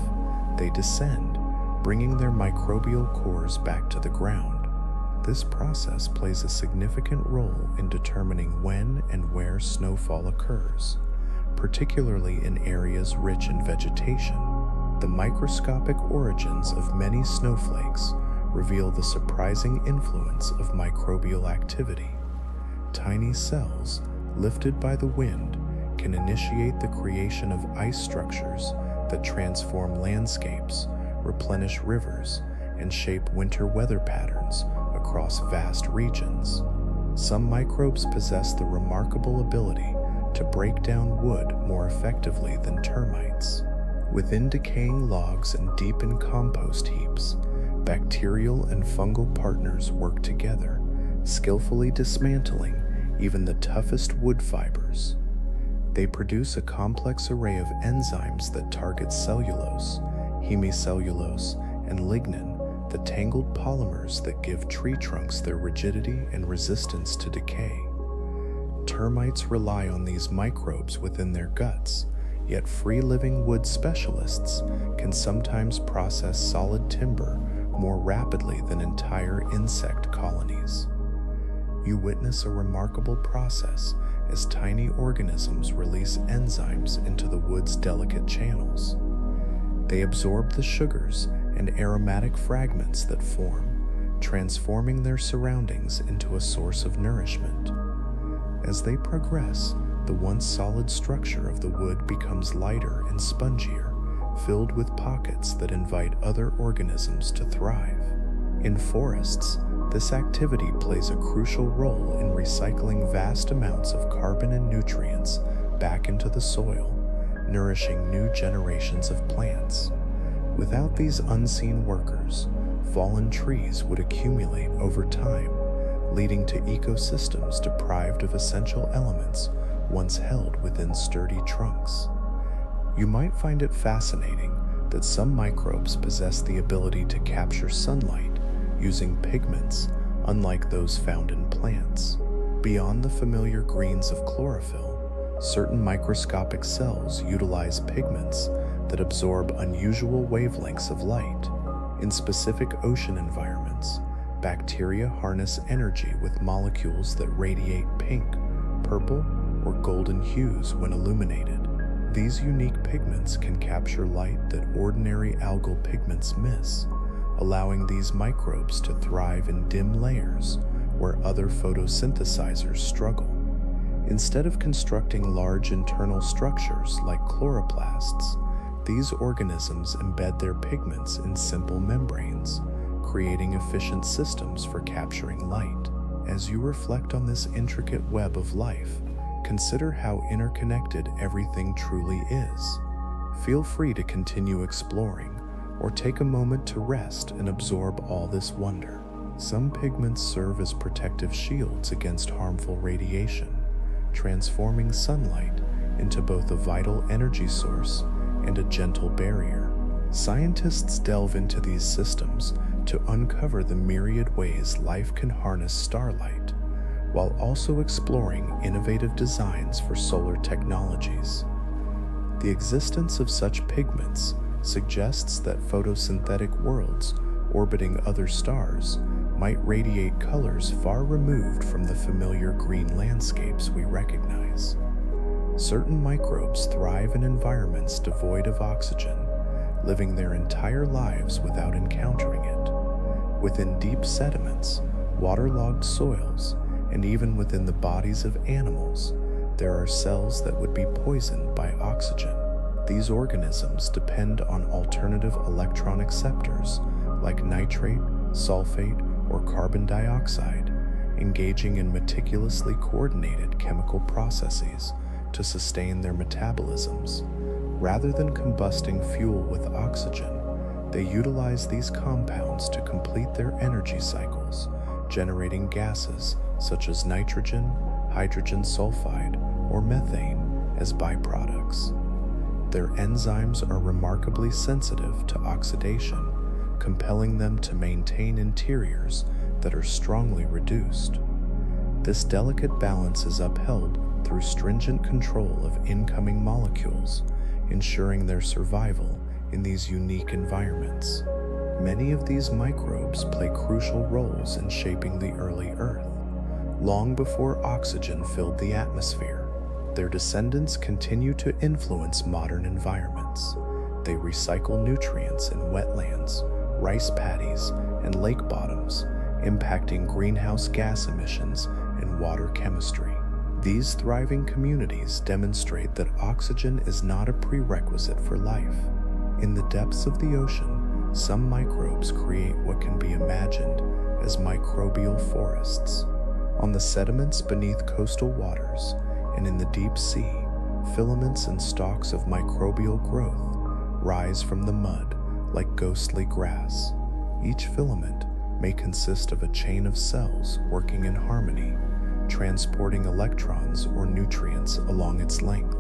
Speaker 1: they descend, bringing their microbial cores back to the ground. This process plays a significant role in determining when and where snowfall occurs, particularly in areas rich in vegetation. The microscopic origins of many snowflakes reveal the surprising influence of microbial activity. Tiny cells, lifted by the wind, can initiate the creation of ice structures that transform landscapes, replenish rivers, and shape winter weather patterns across vast regions. Some microbes possess the remarkable ability to break down wood more effectively than termites. Within decaying logs and deep in compost heaps, bacterial and fungal partners work together, skillfully dismantling even the toughest wood fibers. They produce a complex array of enzymes that target cellulose, hemicellulose, and lignin, the tangled polymers that give tree trunks their rigidity and resistance to decay. Termites rely on these microbes within their guts, yet free-living wood specialists can sometimes process solid timber more rapidly than entire insect colonies. You witness a remarkable process as tiny organisms release enzymes into the wood's delicate channels. They absorb the sugars and aromatic fragments that form, transforming their surroundings into a source of nourishment. As they progress, the once solid structure of the wood becomes lighter and spongier, filled with pockets that invite other organisms to thrive. In forests, this activity plays a crucial role in recycling vast amounts of carbon and nutrients back into the soil, nourishing new generations of plants. Without these unseen workers, fallen trees would accumulate over time, leading to ecosystems deprived of essential elements once held within sturdy trunks. You might find it fascinating that some microbes possess the ability to capture sunlight using pigments unlike those found in plants. Beyond the familiar greens of chlorophyll, certain microscopic cells utilize pigments that absorb unusual wavelengths of light. In specific ocean environments, bacteria harness energy with molecules that radiate pink, purple, or golden hues when illuminated. These unique pigments can capture light that ordinary algal pigments miss, allowing these microbes to thrive in dim layers where other photosynthesizers struggle. Instead of constructing large internal structures like chloroplasts, these organisms embed their pigments in simple membranes, creating efficient systems for capturing light. As you reflect on this intricate web of life, consider how interconnected everything truly is. Feel free to continue exploring, or take a moment to rest and absorb all this wonder. Some pigments serve as protective shields against harmful radiation, transforming sunlight into both a vital energy source and a gentle barrier. Scientists delve into these systems to uncover the myriad ways life can harness starlight, while also exploring innovative designs for solar technologies. The existence of such pigments suggests that photosynthetic worlds orbiting other stars might radiate colors far removed from the familiar green landscapes we recognize. Certain microbes thrive in environments devoid of oxygen, living their entire lives without encountering it. Within deep sediments, waterlogged soils, and even within the bodies of animals, there are cells that would be poisoned by oxygen. These organisms depend on alternative electron acceptors like nitrate, sulfate, or carbon dioxide, engaging in meticulously coordinated chemical processes to sustain their metabolisms. Rather than combusting fuel with oxygen, they utilize these compounds to complete their energy cycles, generating gases such as nitrogen, hydrogen sulfide, or methane as byproducts. Their enzymes are remarkably sensitive to oxidation, compelling them to maintain interiors that are strongly reduced. This delicate balance is upheld through stringent control of incoming molecules, ensuring their survival in these unique environments. Many of these microbes play crucial roles in shaping the early Earth, long before oxygen filled the atmosphere. Their descendants continue to influence modern environments. They recycle nutrients in wetlands, rice paddies, and lake bottoms, impacting greenhouse gas emissions and water chemistry. These thriving communities demonstrate that oxygen is not a prerequisite for life. In the depths of the ocean, some microbes create what can be imagined as microbial forests. On the sediments beneath coastal waters and in the deep sea, filaments and stalks of microbial growth rise from the mud like ghostly grass. Each filament may consist of a chain of cells working in harmony, transporting electrons or nutrients along its length.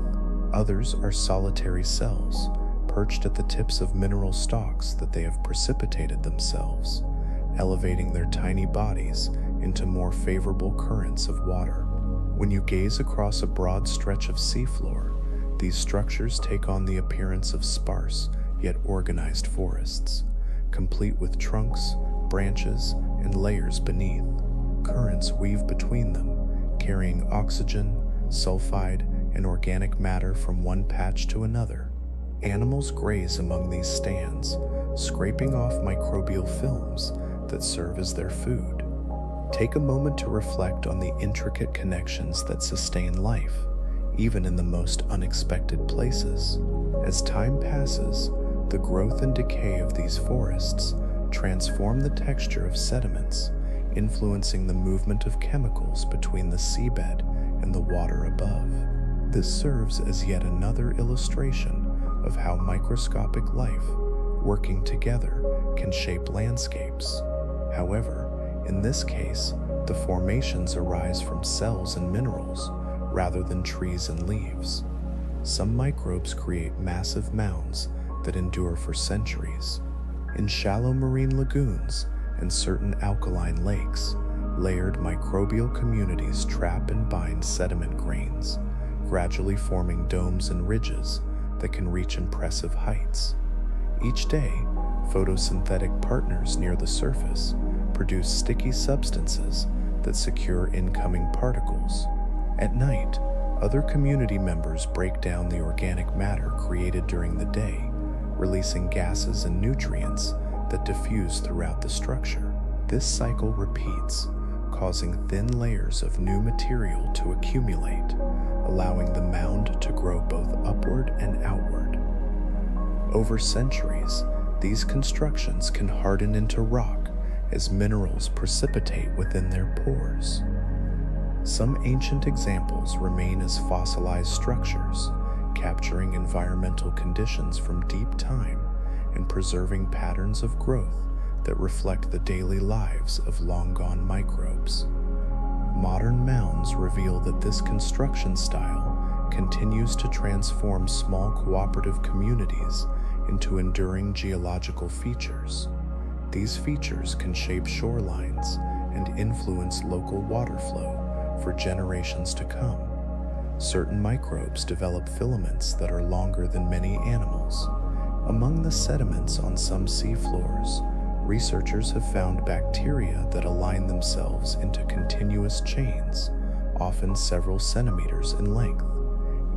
Speaker 1: Others are solitary cells, perched at the tips of mineral stalks that they have precipitated themselves, elevating their tiny bodies into more favorable currents of water. When you gaze across a broad stretch of seafloor, these structures take on the appearance of sparse yet organized forests, complete with trunks, branches, and layers beneath. Currents weave between them, carrying oxygen, sulfide, and organic matter from one patch to another. Animals graze among these stands, scraping off microbial films that serve as their food. Take a moment to reflect on the intricate connections that sustain life, even in the most unexpected places. As time passes, the growth and decay of these forests transform the texture of sediments, influencing the movement of chemicals between the seabed and the water above. This serves as yet another illustration of how microscopic life, working together, can shape landscapes. However, in this case, the formations arise from cells and minerals rather than trees and leaves. Some microbes create massive mounds that endure for centuries. In shallow marine lagoons and certain alkaline lakes, layered microbial communities trap and bind sediment grains, gradually forming domes and ridges that can reach impressive heights. Each day, photosynthetic partners near the surface produce sticky substances that secure incoming particles. At night, other community members break down the organic matter created during the day, releasing gases and nutrients that diffuse throughout the structure. This cycle repeats, causing thin layers of new material to accumulate, allowing the mound to grow both upward and outward. Over centuries, these constructions can harden into rock as minerals precipitate within their pores. Some ancient examples remain as fossilized structures, capturing environmental conditions from deep time and preserving patterns of growth that reflect the daily lives of long-gone microbes. Modern mounds reveal that this construction style continues to transform small cooperative communities into enduring geological features. These features can shape shorelines and influence local water flow for generations to come. Certain microbes develop filaments that are longer than many animals. Among the sediments on some seafloors, researchers have found bacteria that align themselves into continuous chains, often several centimeters in length.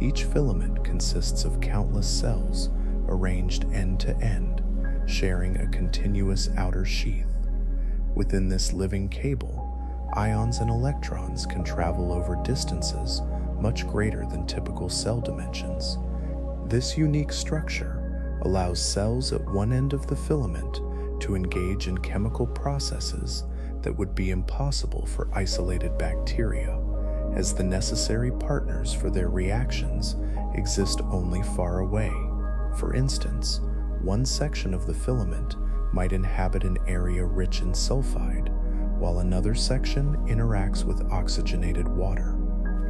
Speaker 1: Each filament consists of countless cells arranged end to end, sharing a continuous outer sheath. Within this living cable, ions and electrons can travel over distances much greater than typical cell dimensions. This unique structure allows cells at one end of the filament to engage in chemical processes that would be impossible for isolated bacteria, as the necessary partners for their reactions exist only far away. For instance, one section of the filament might inhabit an area rich in sulfide, while another section interacts with oxygenated water.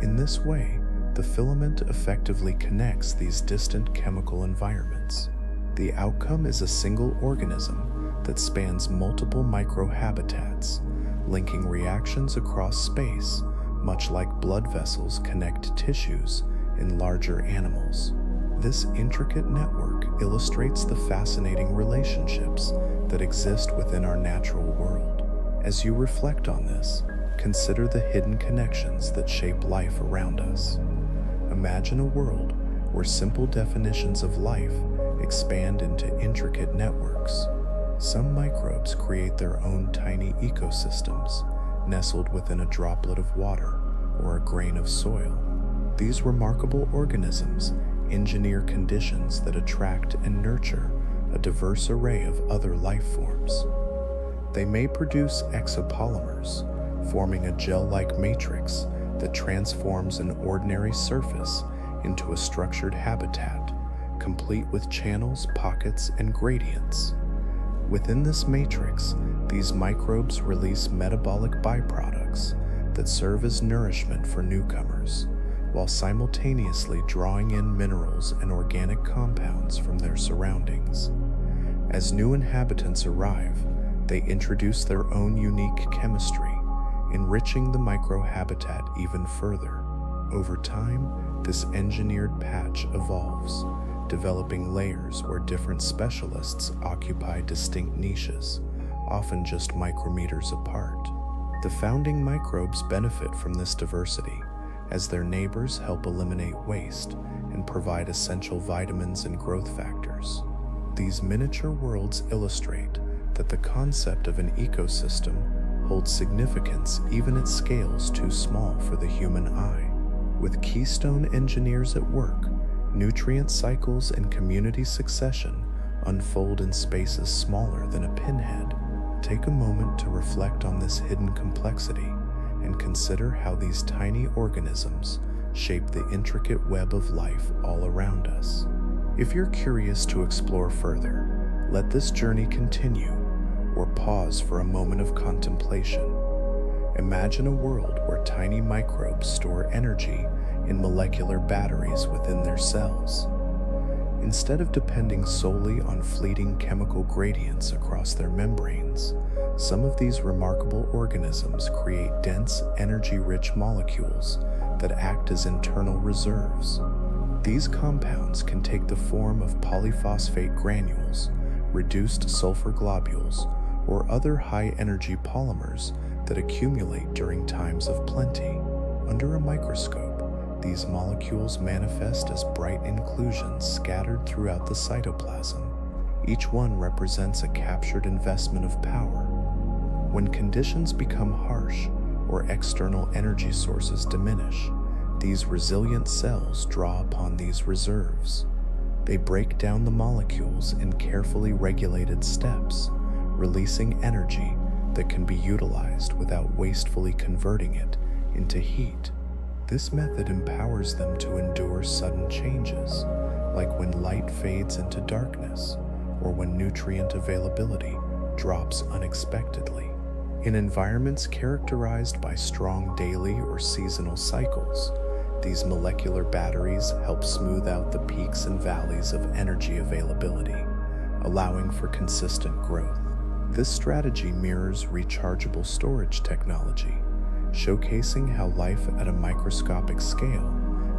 Speaker 1: In this way, the filament effectively connects these distant chemical environments. The outcome is a single organism that spans multiple microhabitats, linking reactions across space, much like blood vessels connect tissues in larger animals. This intricate network illustrates the fascinating relationships that exist within our natural world. As you reflect on this, consider the hidden connections that shape life around us. Imagine a world where simple definitions of life expand into intricate networks. Some microbes create their own tiny ecosystems, nestled within a droplet of water or a grain of soil. These remarkable organisms engineer conditions that attract and nurture a diverse array of other life forms. They may produce exopolymers, forming a gel-like matrix that transforms an ordinary surface into a structured habitat, complete with channels, pockets, and gradients. Within this matrix, these microbes release metabolic byproducts that serve as nourishment for newcomers, while simultaneously drawing in minerals and organic compounds from their surroundings. As new inhabitants arrive, they introduce their own unique chemistry, enriching the microhabitat even further. Over time, this engineered patch evolves, developing layers where different specialists occupy distinct niches, often just micrometers apart. The founding microbes benefit from this diversity, as their neighbors help eliminate waste and provide essential vitamins and growth factors. These miniature worlds illustrate that the concept of an ecosystem holds significance even at scales too small for the human eye. With keystone engineers at work, nutrient cycles and community succession unfold in spaces smaller than a pinhead. Take a moment to reflect on this hidden complexity and consider how these tiny organisms shape the intricate web of life all around us. If you're curious to explore further, let this journey continue, or pause for a moment of contemplation. Imagine a world where tiny microbes store energy in molecular batteries within their cells. Instead of depending solely on fleeting chemical gradients across their membranes, some of these remarkable organisms create dense, energy-rich molecules that act as internal reserves. These compounds can take the form of polyphosphate granules, reduced sulfur globules, or other high-energy polymers that accumulate during times of plenty. Under a microscope, these molecules manifest as bright inclusions scattered throughout the cytoplasm. Each one represents a captured investment of power. When conditions become harsh or external energy sources diminish, these resilient cells draw upon these reserves. They break down the molecules in carefully regulated steps, releasing energy that can be utilized without wastefully converting it into heat. This method empowers them to endure sudden changes, like when light fades into darkness, or when nutrient availability drops unexpectedly. In environments characterized by strong daily or seasonal cycles, these molecular batteries help smooth out the peaks and valleys of energy availability, allowing for consistent growth. This strategy mirrors rechargeable storage technology, showcasing how life at a microscopic scale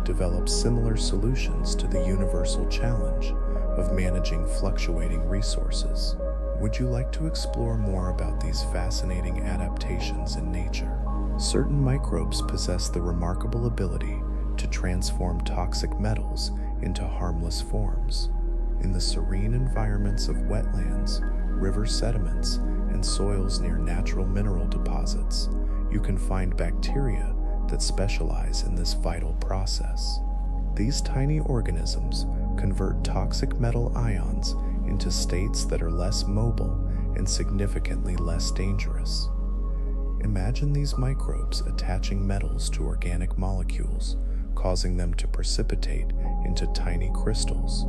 Speaker 1: develops similar solutions to the universal challenge of managing fluctuating resources. Would you like to explore more about these fascinating adaptations in nature? Certain microbes possess the remarkable ability to transform toxic metals into harmless forms. In the serene environments of wetlands, river sediments, and soils near natural mineral deposits, you can find bacteria that specialize in this vital process. These tiny organisms convert toxic metal ions into states that are less mobile and significantly less dangerous. Imagine these microbes attaching metals to organic molecules, causing them to precipitate into tiny crystals.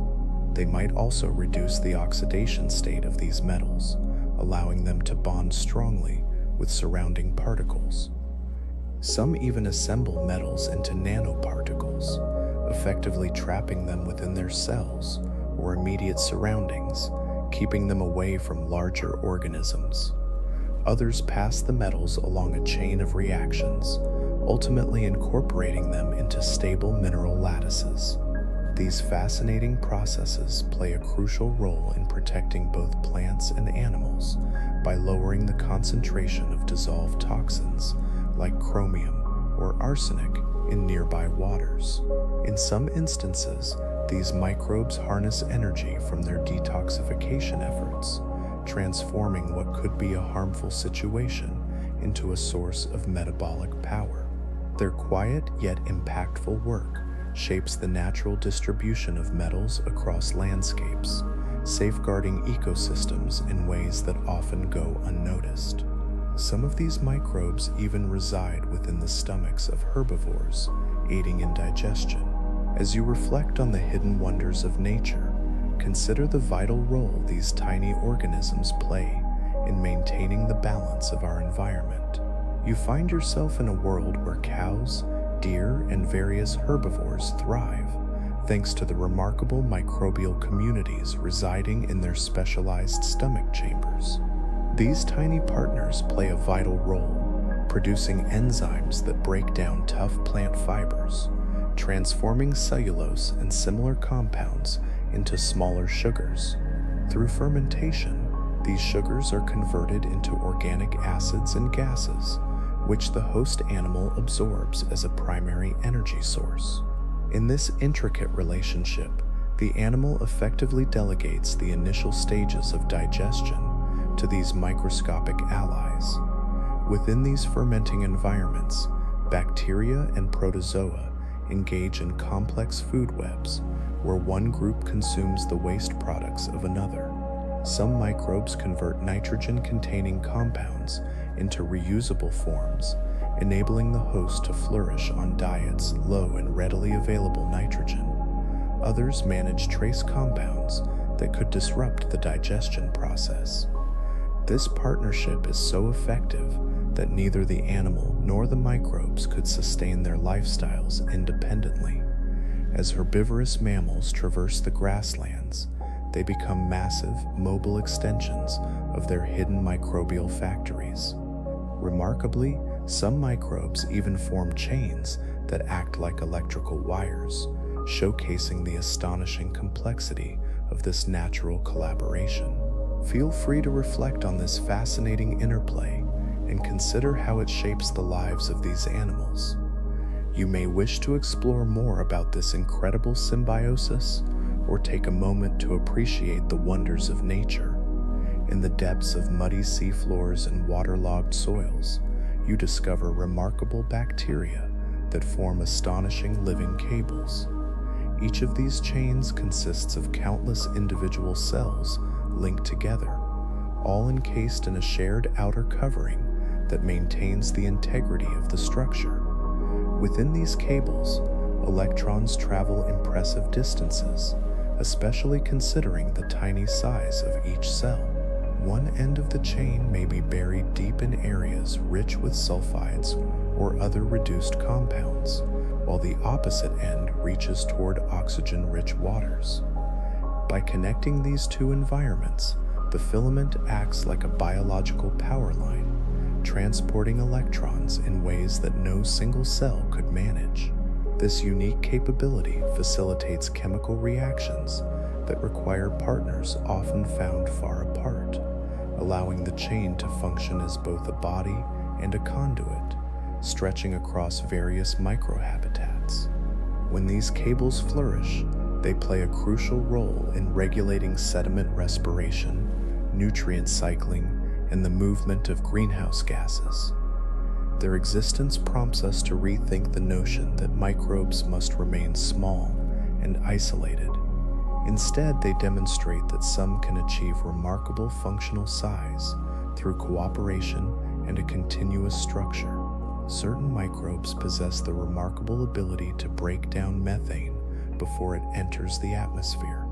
Speaker 1: They might also reduce the oxidation state of these metals, allowing them to bond strongly with surrounding particles. Some even assemble metals into nanoparticles, effectively trapping them within their cells or immediate surroundings, keeping them away from larger organisms. Others pass the metals along a chain of reactions, ultimately incorporating them into stable mineral lattices. These fascinating processes play a crucial role in protecting both plants and animals by lowering the concentration of dissolved toxins like chromium or arsenic in nearby waters. In some instances, these microbes harness energy from their detoxification efforts, transforming what could be a harmful situation into a source of metabolic power. Their quiet yet impactful work shapes the natural distribution of metals across landscapes, safeguarding ecosystems in ways that often go unnoticed. Some of these microbes even reside within the stomachs of herbivores, aiding in digestion. As you reflect on the hidden wonders of nature, consider the vital role these tiny organisms play in maintaining the balance of our environment. You find yourself in a world where cows, deer, and various herbivores thrive, thanks to the remarkable microbial communities residing in their specialized stomach chambers. These tiny partners play a vital role, producing enzymes that break down tough plant fibers, transforming cellulose and similar compounds into smaller sugars. Through fermentation, these sugars are converted into organic acids and gases, which the host animal absorbs as a primary energy source. In this intricate relationship, the animal effectively delegates the initial stages of digestion to these microscopic allies. Within these fermenting environments, bacteria and protozoa engage in complex food webs where one group consumes the waste products of another. Some microbes convert nitrogen-containing compounds into reusable forms, enabling the host to flourish on diets low in readily available nitrogen. Others manage trace compounds that could disrupt the digestion process. This partnership is so effective that neither the animal nor the microbes could sustain their lifestyles independently. As herbivorous mammals traverse the grasslands, they become massive, mobile extensions of their hidden microbial factories. Remarkably, some microbes even form chains that act like electrical wires, showcasing the astonishing complexity of this natural collaboration. Feel free to reflect on this fascinating interplay and consider how it shapes the lives of these animals. You may wish to explore more about this incredible symbiosis or take a moment to appreciate the wonders of nature. In the depths of muddy seafloors and waterlogged soils, you discover remarkable bacteria that form astonishing living cables. Each of these chains consists of countless individual cells linked together, all encased in a shared outer covering that maintains the integrity of the structure. Within these cables, electrons travel impressive distances, especially considering the tiny size of each cell. One end of the chain may be buried deep in areas rich with sulfides or other reduced compounds, while the opposite end reaches toward oxygen-rich waters. By connecting these two environments, the filament acts like a biological power line, transporting electrons in ways that no single cell could manage. This unique capability facilitates chemical reactions that require partners often found far apart, allowing the chain to function as both a body and a conduit, stretching across various microhabitats. When these cables flourish, they play a crucial role in regulating sediment respiration, nutrient cycling, and the movement of greenhouse gases. Their existence prompts us to rethink the notion that microbes must remain small and isolated. Instead, they demonstrate that some can achieve remarkable functional size through cooperation and a continuous structure. Certain microbes possess the remarkable ability to break down methane before it enters the atmosphere.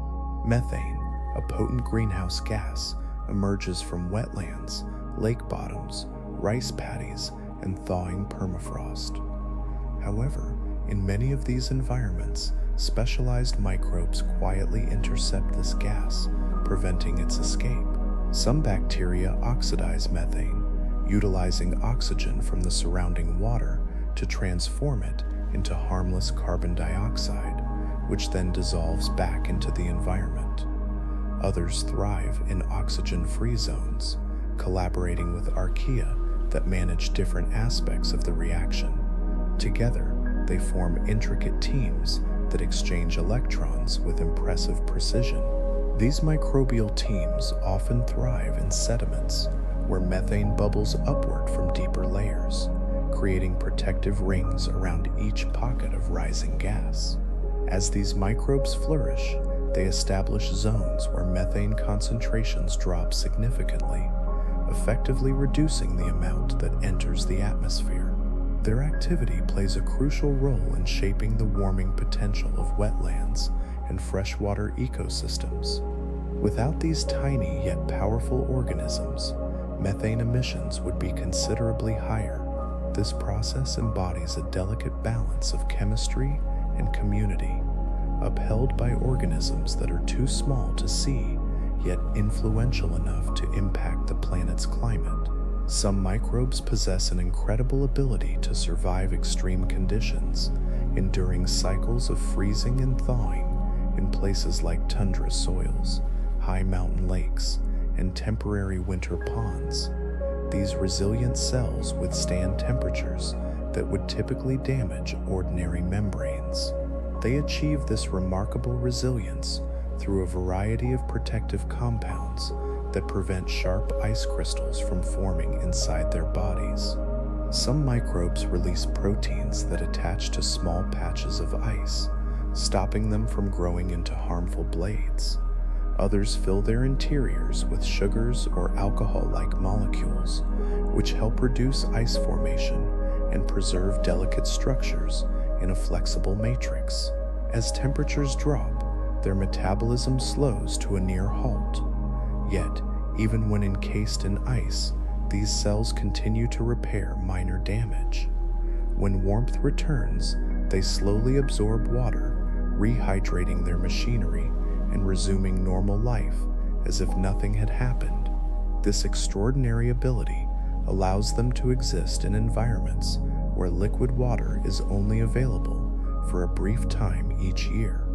Speaker 1: Methane, a potent greenhouse gas, emerges from wetlands, lake bottoms, rice paddies, and thawing permafrost. However, in many of these environments, specialized microbes quietly intercept this gas, preventing its escape. Some bacteria oxidize methane, utilizing oxygen from the surrounding water to transform it into harmless carbon dioxide, which then dissolves back into the environment. Others thrive in oxygen-free zones, collaborating with archaea that manage different aspects of the reaction. Together, they form intricate teams that exchange electrons with impressive precision. These microbial teams often thrive in sediments, where methane bubbles upward from deeper layers, creating protective rings around each pocket of rising gas. As these microbes flourish, they establish zones where methane concentrations drop significantly, effectively reducing the amount that enters the atmosphere. Their activity plays a crucial role in shaping the warming potential of wetlands and freshwater ecosystems. Without these tiny yet powerful organisms, methane emissions would be considerably higher. This process embodies a delicate balance of chemistry and community, upheld by organisms that are too small to see, yet influential enough to impact the planet's climate. Some microbes possess an incredible ability to survive extreme conditions, enduring cycles of freezing and thawing in places like tundra soils, high mountain lakes, and temporary winter ponds. These resilient cells withstand temperatures that would typically damage ordinary membranes. They achieve this remarkable resilience through a variety of protective compounds that prevent sharp ice crystals from forming inside their bodies. Some microbes release proteins that attach to small patches of ice, stopping them from growing into harmful blades. Others fill their interiors with sugars or alcohol-like molecules, which help reduce ice formation and preserve delicate structures in a flexible matrix. As temperatures drop, their metabolism slows to a near halt. Yet, even when encased in ice, these cells continue to repair minor damage. When warmth returns, they slowly absorb water, rehydrating their machinery and resuming normal life as if nothing had happened. This extraordinary ability allows them to exist in environments where liquid water is only available for a brief time each year.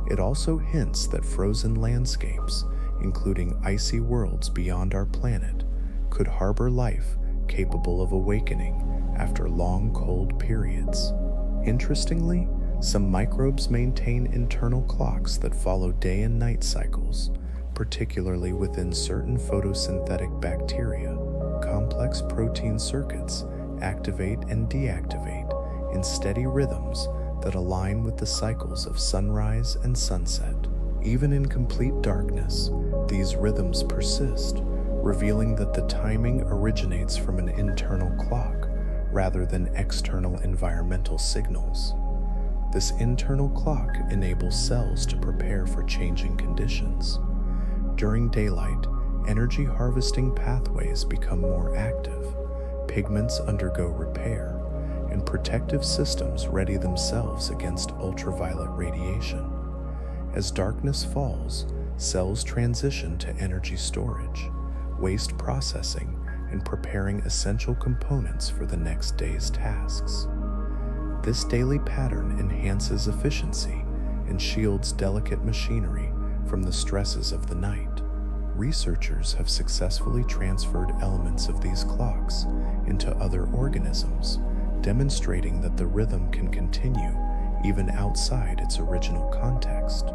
Speaker 1: It also hints that frozen landscapes, including icy worlds beyond our planet, could harbor life capable of awakening after long cold periods. Interestingly, some microbes maintain internal clocks that follow day and night cycles, particularly within certain photosynthetic bacteria. Complex protein circuits activate and deactivate in steady rhythms that align with the cycles of sunrise and sunset. Even in complete darkness, these rhythms persist, revealing that the timing originates from an internal clock rather than external environmental signals. This internal clock enables cells to prepare for changing conditions. During daylight, energy harvesting pathways become more active, pigments undergo repair, and protective systems ready themselves against ultraviolet radiation. As darkness falls, cells transition to energy storage, waste processing, and preparing essential components for the next day's tasks. This daily pattern enhances efficiency and shields delicate machinery from the stresses of the night. Researchers have successfully transferred elements of these clocks into other organisms, demonstrating that the rhythm can continue even outside its original context.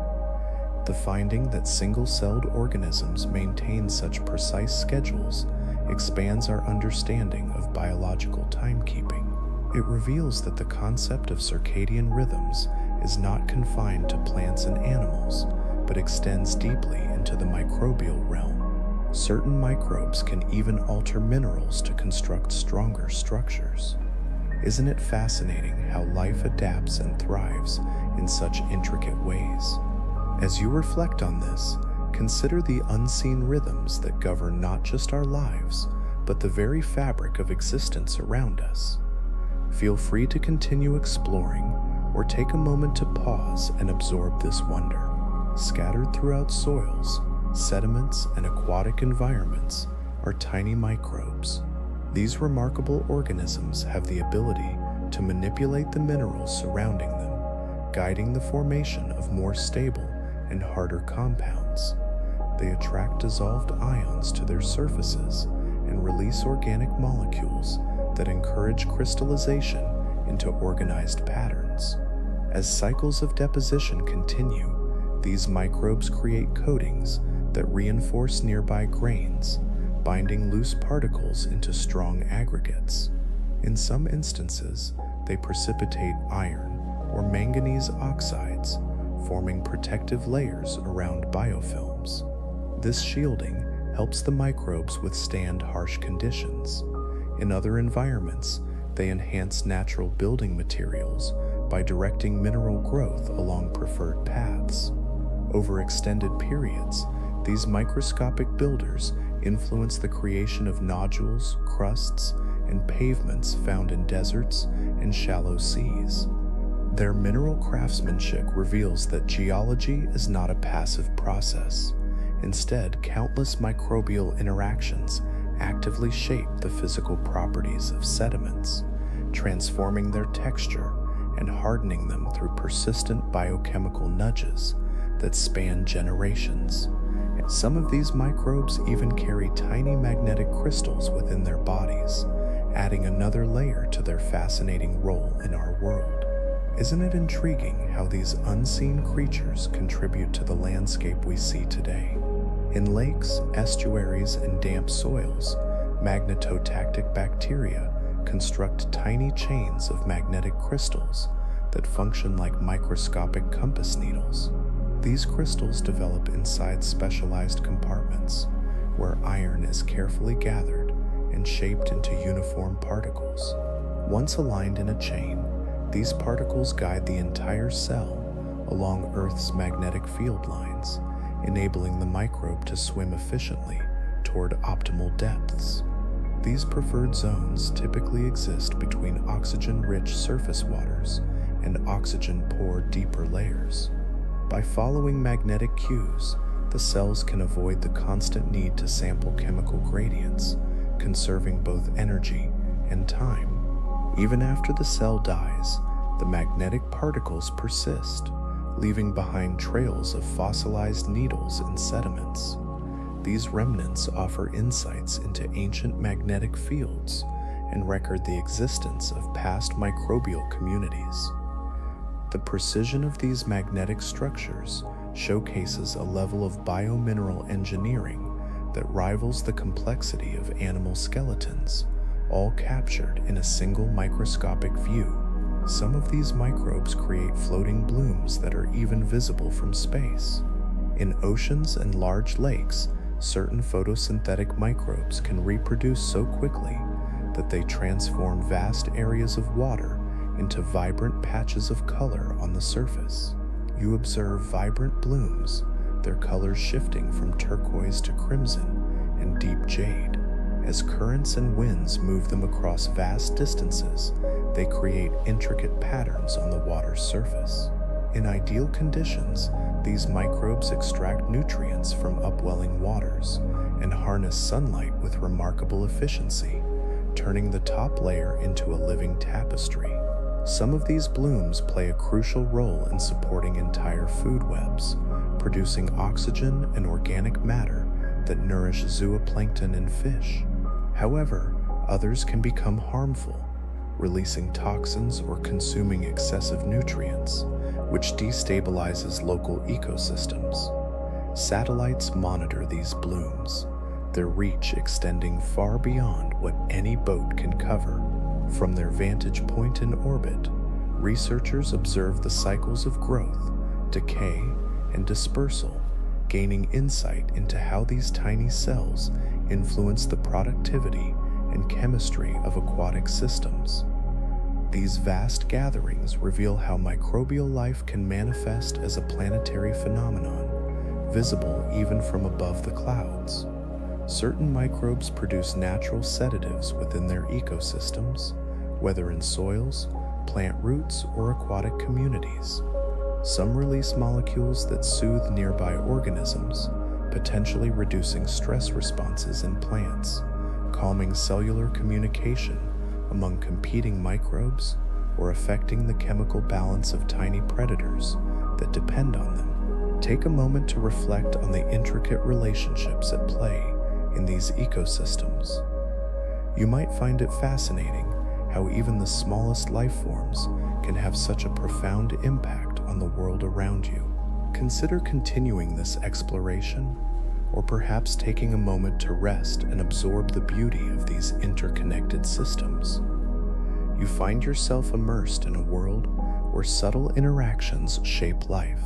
Speaker 1: The finding that single-celled organisms maintain such precise schedules expands our understanding of biological timekeeping. It reveals that the concept of circadian rhythms is not confined to plants and animals, but extends deeply into the microbial realm. Certain microbes can even alter minerals to construct stronger structures. Isn't it fascinating how life adapts and thrives in such intricate ways? As you reflect on this, consider the unseen rhythms that govern not just our lives, but the very fabric of existence around us. Feel free to continue exploring, or take a moment to pause and absorb this wonder. Scattered throughout soils, sediments, and aquatic environments are tiny microbes. These remarkable organisms have the ability to manipulate the minerals surrounding them, guiding the formation of more stable and harder compounds. They attract dissolved ions to their surfaces and release organic molecules that encourage crystallization into organized patterns. As cycles of deposition continue, these microbes create coatings that reinforce nearby grains, binding loose particles into strong aggregates. In some instances, they precipitate iron or manganese oxides, forming protective layers around biofilms. This shielding helps the microbes withstand harsh conditions. In other environments, they enhance natural building materials by directing mineral growth along preferred paths. Over extended periods, these microscopic builders influence the creation of nodules, crusts, and pavements found in deserts and shallow seas. Their mineral craftsmanship reveals that geology is not a passive process. Instead, countless microbial interactions actively shape the physical properties of sediments, transforming their texture and hardening them through persistent biochemical nudges that span generations. Some of these microbes even carry tiny magnetic crystals within their bodies, adding another layer to their fascinating role in our world. Isn't it intriguing how these unseen creatures contribute to the landscape we see today? In lakes, estuaries, and damp soils, magnetotactic bacteria construct tiny chains of magnetic crystals that function like microscopic compass needles. These crystals develop inside specialized compartments, where iron is carefully gathered and shaped into uniform particles. Once aligned in a chain, these particles guide the entire cell along Earth's magnetic field lines, enabling the microbe to swim efficiently toward optimal depths. These preferred zones typically exist between oxygen-rich surface waters and oxygen-poor deeper layers. By following magnetic cues, the cells can avoid the constant need to sample chemical gradients, conserving both energy and time. Even after the cell dies, the magnetic particles persist, leaving behind trails of fossilized needles and sediments. These remnants offer insights into ancient magnetic fields and record the existence of past microbial communities. The precision of these magnetic structures showcases a level of biomineral engineering that rivals the complexity of animal skeletons, all captured in a single microscopic view. Some of these microbes create floating blooms that are even visible from space. In oceans and large lakes, certain photosynthetic microbes can reproduce so quickly that they transform vast areas of water into vibrant patches of color on the surface. You observe vibrant blooms, their colors shifting from turquoise to crimson and deep jade. As currents and winds move them across vast distances, they create intricate patterns on the water's surface. In ideal conditions, these microbes extract nutrients from upwelling waters and harness sunlight with remarkable efficiency, turning the top layer into a living tapestry. Some of these blooms play a crucial role in supporting entire food webs, producing oxygen and organic matter that nourish zooplankton and fish. However, others can become harmful, releasing toxins or consuming excessive nutrients, which destabilizes local ecosystems. Satellites monitor these blooms, their reach extending far beyond what any boat can cover. From their vantage point in orbit, researchers observe the cycles of growth, decay, and dispersal, gaining insight into how these tiny cells influence the productivity and chemistry of aquatic systems. These vast gatherings reveal how microbial life can manifest as a planetary phenomenon, visible even from above the clouds. Certain microbes produce natural sedatives within their ecosystems, whether in soils, plant roots, or aquatic communities. Some release molecules that soothe nearby organisms, potentially reducing stress responses in plants, calming cellular communication among competing microbes, or affecting the chemical balance of tiny predators that depend on them. Take a moment to reflect on the intricate relationships at play in these ecosystems. You might find it fascinating how even the smallest life forms can have such a profound impact on the world around you. Consider continuing this exploration, or perhaps taking a moment to rest and absorb the beauty of these interconnected systems. You find yourself immersed in a world where subtle interactions shape life.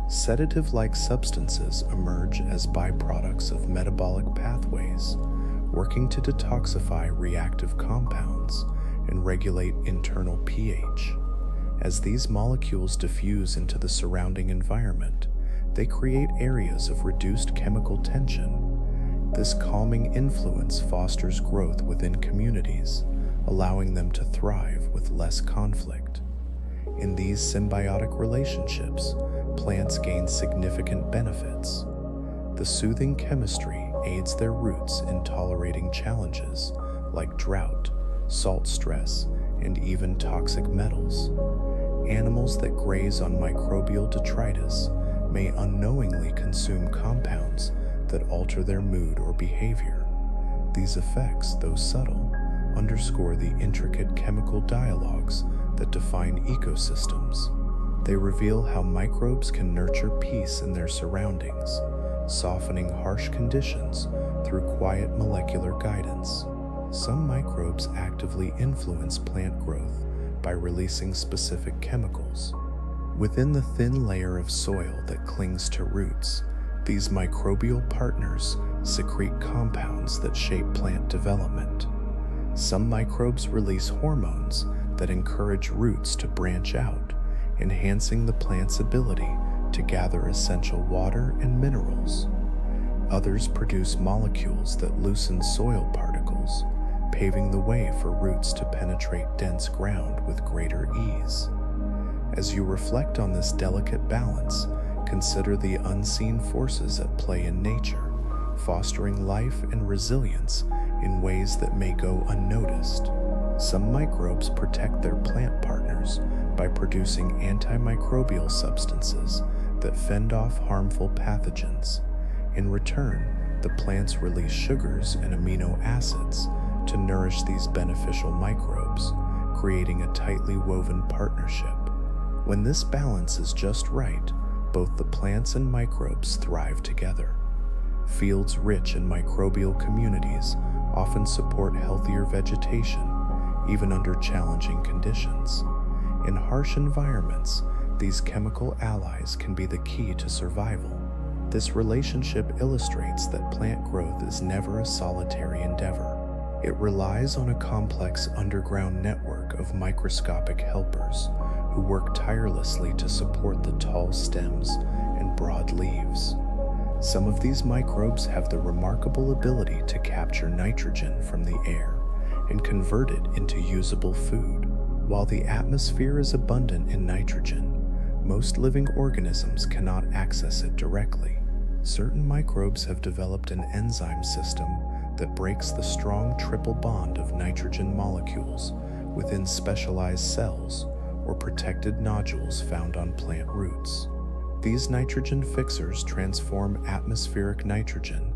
Speaker 1: Sedative-like substances emerge as byproducts of metabolic pathways, working to detoxify reactive compounds and regulate internal pH. As these molecules diffuse into the surrounding environment, they create areas of reduced chemical tension. This calming influence fosters growth within communities, allowing them to thrive with less conflict. In these symbiotic relationships, plants gain significant benefits. The soothing chemistry aids their roots in tolerating challenges like drought, salt stress, and even toxic metals. Animals that graze on microbial detritus may unknowingly consume compounds that alter their mood or behavior. These effects, though subtle, underscore the intricate chemical dialogues that define ecosystems. They reveal how microbes can nurture peace in their surroundings, softening harsh conditions through quiet molecular guidance. Some microbes actively influence plant growth by releasing specific chemicals. Within the thin layer of soil that clings to roots, these microbial partners secrete compounds that shape plant development. Some microbes release hormones that encourage roots to branch out, enhancing the plant's ability to gather essential water and minerals. Others produce molecules that loosen soil particles, paving the way for roots to penetrate dense ground with greater ease. As you reflect on this delicate balance, consider the unseen forces at play in nature, fostering life and resilience in ways that may go unnoticed. Some microbes protect their plant partners by producing antimicrobial substances that fend off harmful pathogens. In return, the plants release sugars and amino acids to nourish these beneficial microbes, creating a tightly woven partnership. When this balance is just right, both the plants and microbes thrive together. Fields rich in microbial communities often support healthier vegetation, even under challenging conditions. In harsh environments, these chemical allies can be the key to survival. This relationship illustrates that plant growth is never a solitary endeavor. It relies on a complex underground network of microscopic helpers who work tirelessly to support the tall stems and broad leaves. Some of these microbes have the remarkable ability to capture nitrogen from the air and convert it into usable food. While the atmosphere is abundant in nitrogen, most living organisms cannot access it directly. Certain microbes have developed an enzyme system that breaks the strong triple bond of nitrogen molecules within specialized cells or protected nodules found on plant roots. These nitrogen fixers transform atmospheric nitrogen